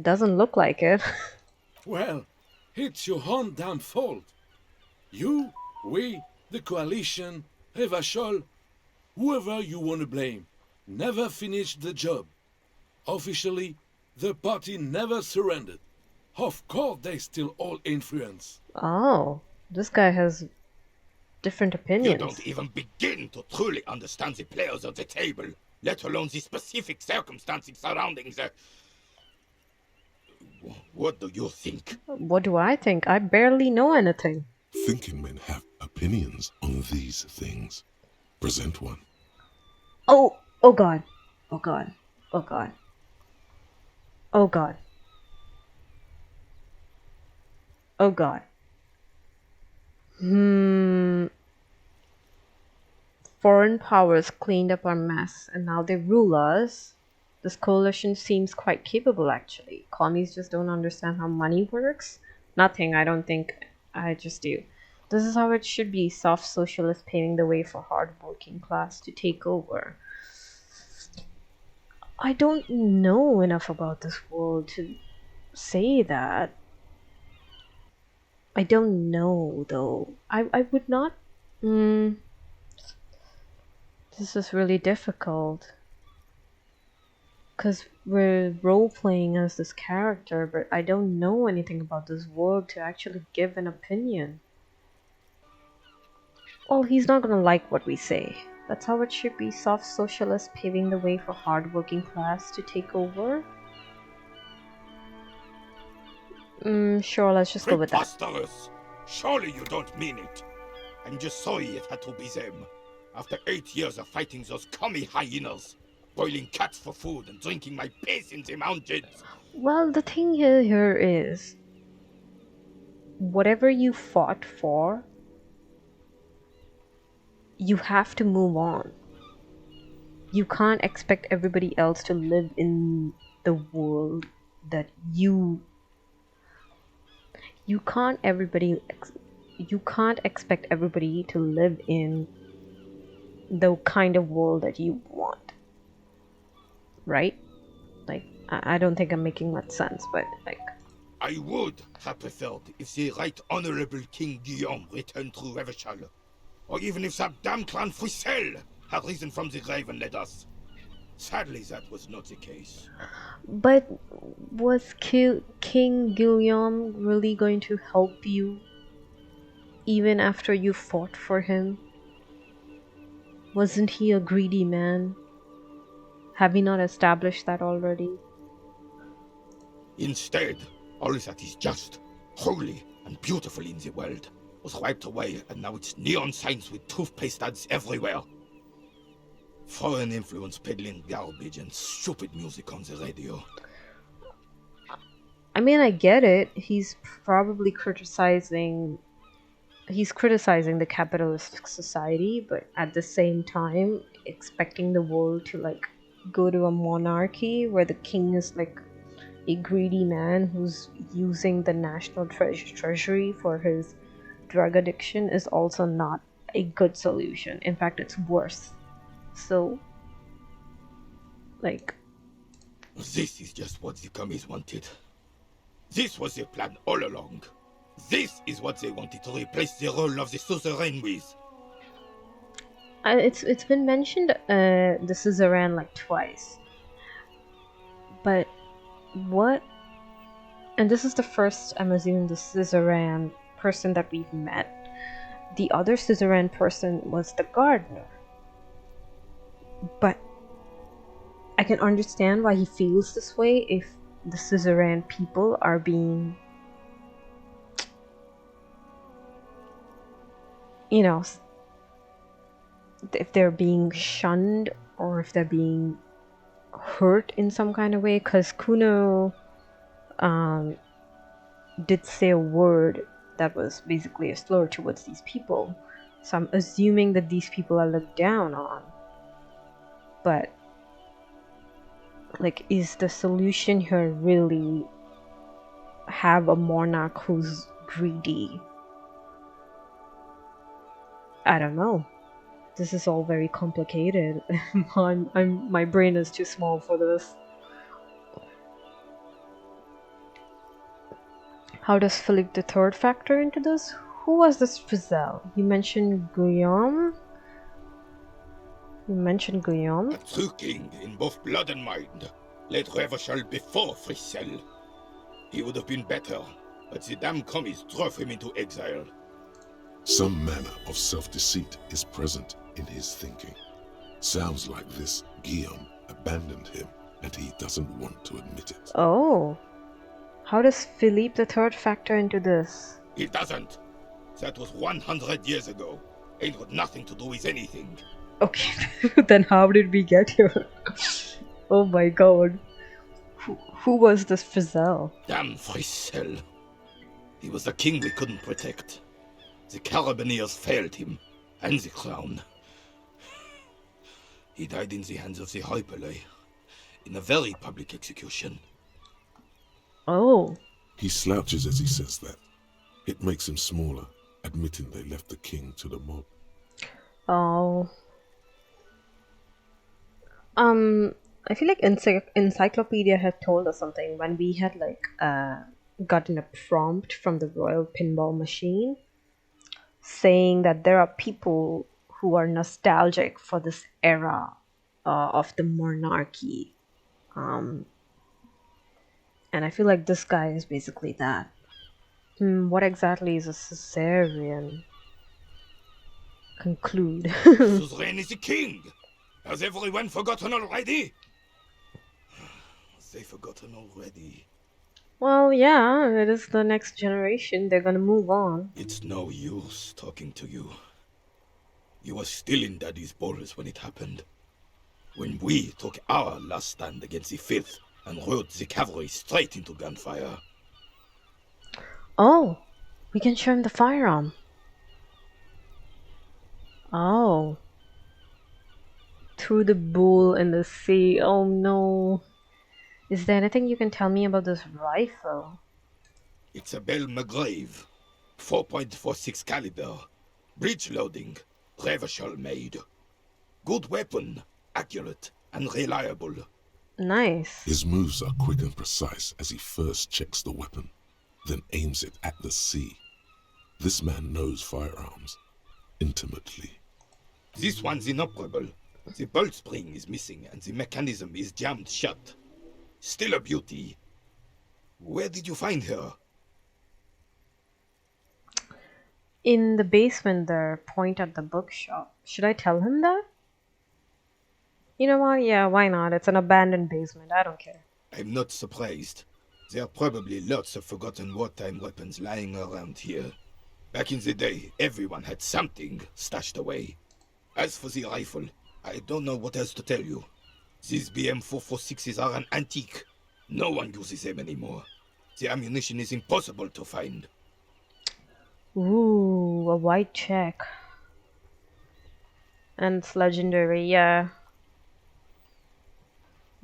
Doesn't look like it. Well, it's your own damn fault. You, we, the coalition, Revachol, whoever you want to blame, never finished the job. Officially, the party never surrendered. Of course, they still all influence. Oh, this guy has different opinions. You don't even begin to truly understand the players at the table, let alone the specific circumstances surrounding the... What do you think? What do I think? I barely know anything. Thinking men have opinions on these things. Present one. Oh, oh god. Oh god. Oh god. Oh god. Oh god. Foreign powers cleaned up our mess and now they rule us. This coalition seems quite capable, actually. Commies just don't understand how money works. Nothing, I don't think. I just do. This is how it should be. Soft socialists paving the way for hard working class to take over. I don't know enough about this world to say that. I don't know, though. I would not... This is really difficult. Because we're role-playing as this character, but I don't know anything about this world to actually give an opinion. Well, he's not gonna like what we say. That's how it should be. Soft socialists paving the way for hard-working class to take over. Sure, let's just go with that. Preposterous! Surely you don't mean it. I'm just sorry it had to be them. After 8 years of fighting those commie hyenas, boiling cats for food and drinking my piss in the mountains. Well, the thing here is, whatever you fought for, you have to move on. You can't expect everybody else to live in the world that you can't expect everybody to live in the kind of world that you want, right? Like, I don't think I'm making much sense, but like, I would have preferred if the Right Honorable King Guillaume returned through Revachol, or even if that damn clan Frisel had risen from the grave and led us. Sadly, that was not the case. but was King Guillaume really going to help you even after you fought for him? Wasn't he a greedy man? Have we not established that already? Instead, all that is just, holy, and beautiful in the world was wiped away, and now it's neon signs with toothpaste ads everywhere. Foreign influence peddling garbage and stupid music on the radio. I mean, I get it. He's probably criticizing the capitalistic society, but at the same time expecting the world to like go to a monarchy where the king is like a greedy man who's using the national treasury for his drug addiction is also not a good solution. In fact, it's worse. So, like, this is just what the commies wanted. This was their plan all along. This is what they wanted to replace the role of the suzerain with. it's been mentioned the suzerain like twice, but what? And this is the first, I'm assuming, the suzerain person that we've met. The other suzerain person was the gardener. But I can understand why he feels this way if the suzerain people are being, you know, if they're being shunned or if they're being hurt in some kind of way, because Kuno did say a word that was basically a slur towards these people. So I'm assuming that these people are looked down on. But, like, is the solution here really have a monarch who's greedy? I don't know. This is all very complicated. My brain is too small for this. How does Philippe III factor into this? Who was this Frizzell? You mentioned Guillaume? A true king in both blood and mind led Revachol before Frisel. He would have been better, but the damn commies drove him into exile. Some manner of self-deceit is present in his thinking. Sounds like this Guillaume abandoned him and he doesn't want to admit it. Oh. How does Philippe III factor into this? He doesn't. That was 100 years ago. Ain't got nothing to do with anything. Okay, then how did we get here? Oh my god. Who was this Frizzell? Damn Frisel. He was the king we couldn't protect. The Carabineers failed him, and the crown. He died in the hands of the Hyperlay, in a very public execution. Oh. He slouches as he says that. It makes him smaller, admitting they left the king to the mob. Oh. I feel like Encyclopedia had told us something when we had like gotten a prompt from the Royal Pinball Machine saying that there are people who are nostalgic for this era of the monarchy. And I feel like this guy is basically that. What exactly is a Caesarean? Conclude. Suzerain is the king! Has everyone forgotten already? They've forgotten already. Well, yeah, it is the next generation. They're gonna move on. It's no use talking to you. You were still in Daddy's bowls when it happened. When we took our last stand against the Fifth and rode the cavalry straight into gunfire. Oh, we can show him the firearm. Oh. Through the boule in the sea. Oh no. Is there anything you can tell me about this rifle? It's a Belle McGrave. 4.46 caliber. Breech loading. Revachol made. Good weapon. Accurate and reliable. Nice. His moves are quick and precise as he first checks the weapon, then aims it at the sea. This man knows firearms intimately. This one's inoperable. The bolt spring is missing and the mechanism is jammed shut. Still a beauty. Where did you find her? In the basement there, point at the bookshop. Should I tell him that? You know what? Yeah, why not? It's an abandoned basement. I don't care. I'm not surprised. There are probably lots of forgotten wartime weapons lying around here. Back in the day, everyone had something stashed away. As for the rifle, I don't know what else to tell you. These BM-446s are an antique. No one uses them anymore. The ammunition is impossible to find. Ooh, a white check. And it's legendary, yeah.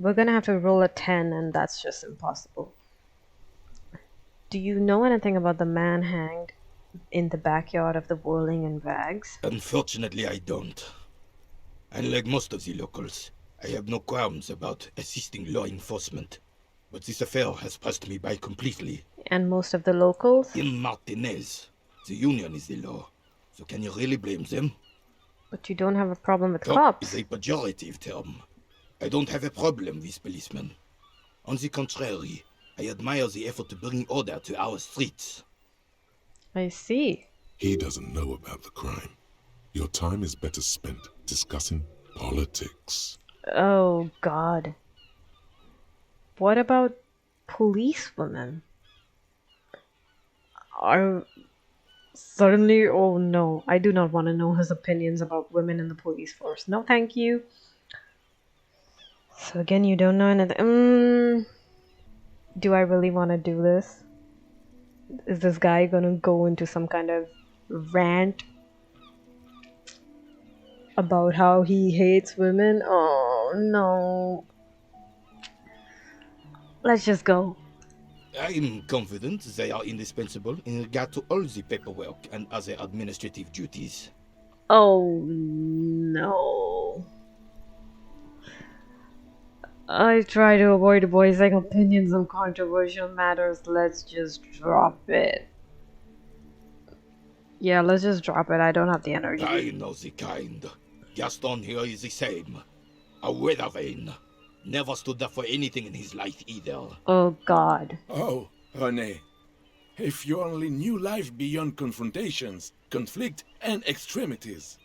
We're gonna have to roll a 10 and that's just impossible. Do you know anything about the man hanged in the backyard of the Whirling and Rags? Unfortunately, I don't. Unlike most of the locals, I have no qualms about assisting law enforcement. But this affair has passed me by completely. And most of the locals? In Martinez, the union is the law. So can you really blame them? But you don't have a problem with Cop cops. is a pejorative term. I don't have a problem with policemen. On the contrary, I admire the effort to bring order to our streets. I see. He doesn't know about the crime. Your time is better spent discussing politics. Oh, God. What about policewomen? Are suddenly... Oh, no. I do not want to know his opinions about women in the police force. No, thank you. So again, you don't know anything. Do I really want to do this? Is this guy gonna go into some kind of rant about how he hates women? Oh no. Let's just go. I'm confident they are indispensable in regard to all the paperwork and other administrative duties. Oh no. I try to avoid voicing opinions on controversial matters. Let's just drop it. Yeah, let's just drop it. I don't have the energy. I know the kind. Gaston here is the same. A weather vane. Never stood up for anything in his life either. Oh God. Oh, Rene. If you only knew life beyond confrontations, conflict, and extremities.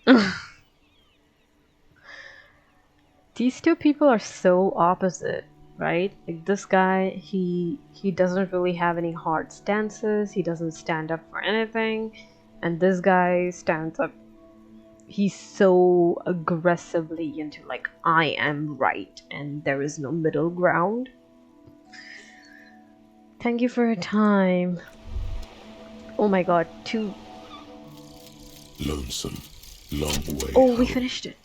These two people are so opposite, right? Like this guy, he doesn't really have any hard stances. He doesn't stand up for anything. And this guy stands up. He's so aggressively into like, I am right and there is no middle ground. Thank you for your time. Oh my God, two. Lonesome, long way. Oh, we home. finished it.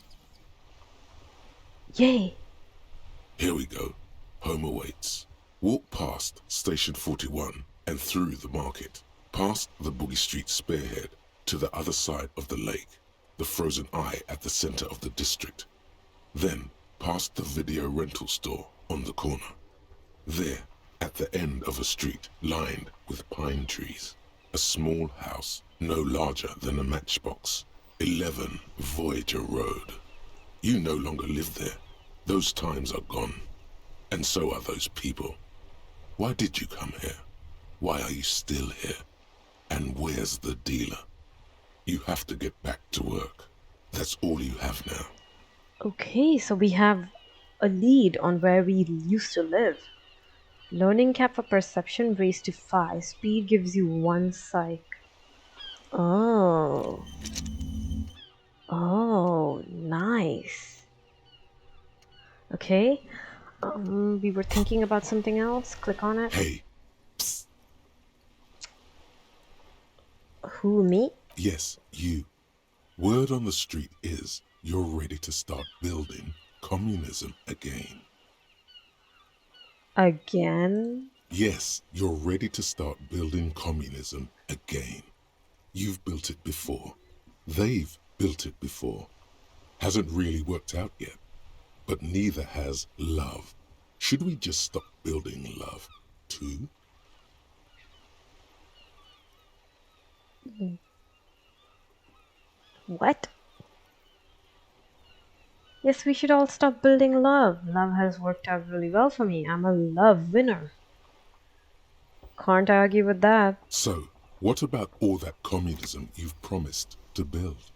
Yay. Here we go. Home awaits. Walk past Station 41 and through the market, past the Boogie Street spearhead to the other side of the lake, the frozen eye at the center of the district. Then past the video rental store on the corner. There, at the end of a street lined with pine trees, a small house no larger than a matchbox, 11 Voyager Road. You no longer live there. Those times are gone. And so are those people. Why did you come here? Why are you still here? And where's the dealer? You have to get back to work. That's all you have now. Okay, so we have a lead on where we used to live. Learning cap for perception raised to 5. Speed gives you 1 psych. Oh. Oh, nice. Okay. We were thinking about something else. Click on it. Hey. Psst. Who, me? Yes, you. Word on the street is you're ready to start building communism again. Again? Yes, you're ready to start building communism again. You've built it before. They've built it before. Hasn't really worked out yet. But neither has love. Should we just stop building love, too? What? Yes, we should all stop building love. Love has worked out really well for me. I'm a love winner. Can't argue with that. So, what about all that communism you've promised to build?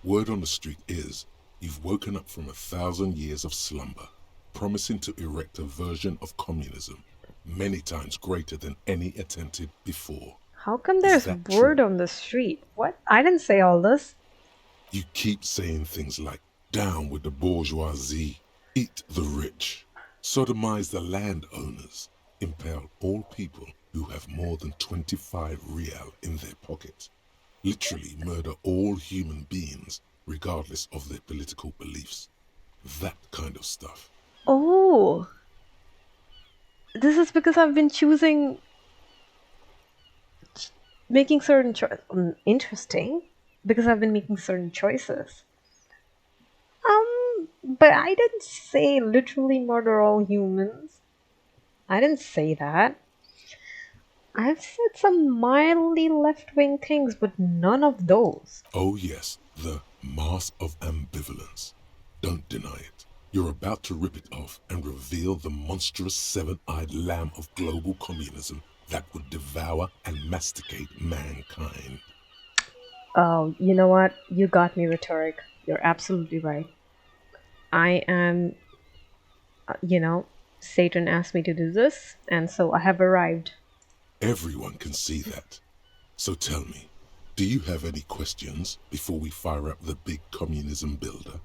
Word on the street is you've woken up from 1,000 years of slumber, promising to erect a version of communism many times greater than any attempted before. How come there's word on the street? What? I didn't say all this. You keep saying things like, down with the bourgeoisie, eat the rich, sodomize the landowners, impale all people who have more than 25 real in their pocket, literally murder all human beings regardless of their political beliefs. That kind of stuff. Oh. This is because I've been making certain choices. Interesting. Because I've been making certain choices. But I didn't say literally murder all humans. I didn't say that. I've said some mildly left-wing things, but none of those. Oh yes, the mask of ambivalence. Don't deny it. You're about to rip it off and reveal the monstrous seven-eyed lamb of global communism that would devour and masticate mankind. Oh, you know what? You got me, rhetoric. You're absolutely right. I am, Satan asked me to do this, and so I have arrived. Everyone can see that. So tell me, do you have any questions before we fire up the big communism builder?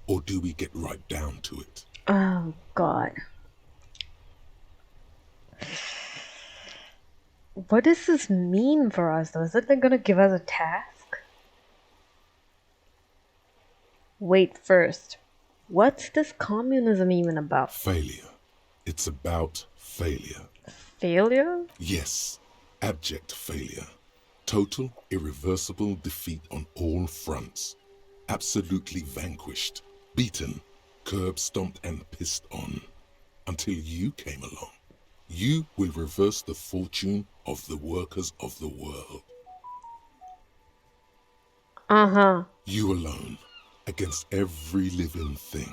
Or do we get right down to it? Oh, God. What does this mean for us, though? Is it going to give us a task? Wait, first. What's this communism even about? Failure. It's about failure. Failure? Yes, abject failure. Total, irreversible defeat on all fronts. Absolutely vanquished, beaten, curb-stomped and pissed on. Until you came along. You will reverse the fortune of the workers of the world. Uh-huh. You alone, against every living thing,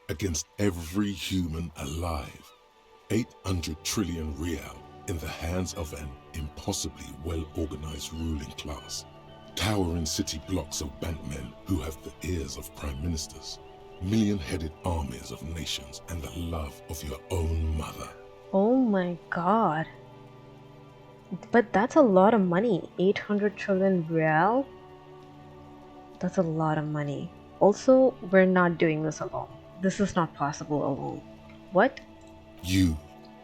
against every human alive. 800 trillion real in the hands of an impossibly well-organized ruling class. Towering city blocks of bankmen who have the ears of prime ministers. Million-headed armies of nations and the love of your own mother. Oh my God. But that's a lot of money. 800 trillion real? That's a lot of money. Also, we're not doing this alone. This is not possible alone. What? You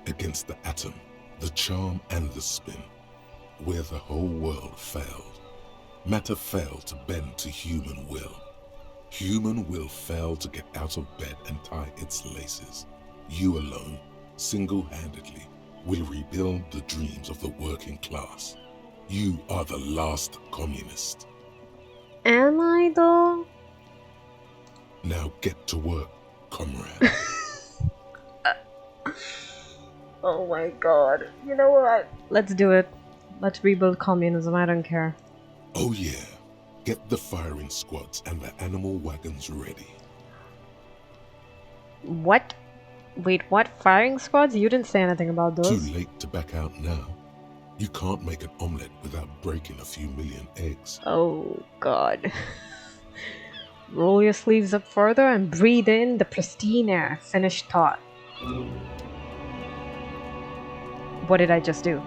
against the atom, the charm and the spin, where the whole world failed. Matter failed to bend to human will. Human will failed to get out of bed and tie its laces. You alone, single-handedly, will rebuild the dreams of the working class. You are the last communist. Am I though? Now get to work, comrade. Oh my God. You know what? Let's do it. Let's rebuild communism. I don't care. Oh yeah. Get the firing squads and the animal wagons ready. What? Wait, what? Firing squads? You didn't say anything about those. Too late to back out now. You can't make an omelette without breaking a few million eggs. Oh God. Roll your sleeves up further and breathe in the pristine air. Finished thought. What did I just do?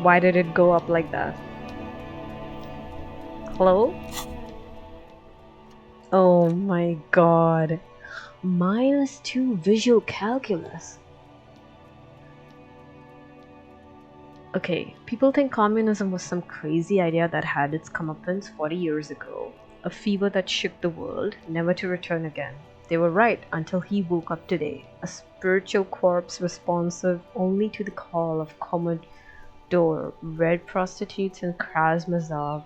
Why did it go up like that? Hello? Oh my god. -2 visual calculus. Okay, people think communism was some crazy idea that had its comeuppance 40 years ago. A fever that shook the world, never to return again. They were right until he woke up today, a spiritual corpse responsive only to the call of Commodore, red prostitutes and Krasmazov.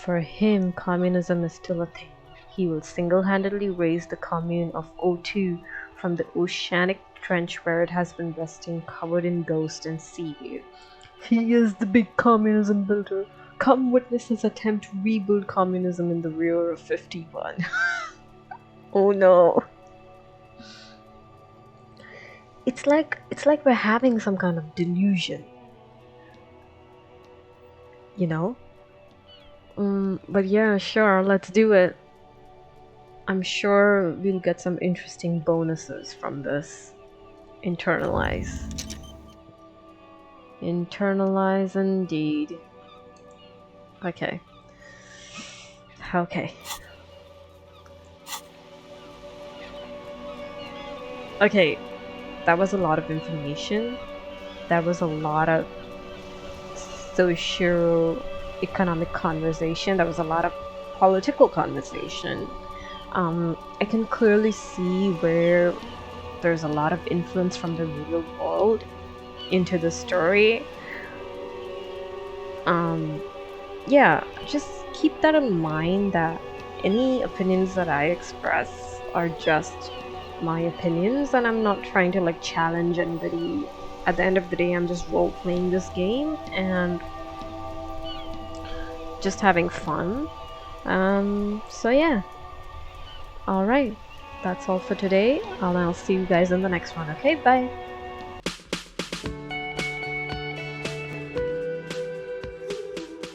For him, communism is still a thing. He will single-handedly raise the commune of O2 from the oceanic trench where it has been resting, covered in ghost and seaweed. He is the big communism builder. Come witness his attempt to rebuild communism in the rear of 51. Oh no. It's like we're having some kind of delusion. You know? But yeah, sure, let's do it. I'm sure we'll get some interesting bonuses from this. Internalize. Internalize indeed. Okay. Okay. Okay, that was a lot of information. That was a lot of socio-economic conversation. That was a lot of political conversation. I can clearly see where there's a lot of influence from the real world into the story. Yeah, just keep that in mind, that any opinions that I express are just my opinions, and I'm not trying to like challenge anybody. At the end of the day, I'm just role-playing this game and just having fun. So yeah. Alright, that's all for today. I'll see you guys in the next one. Okay, bye.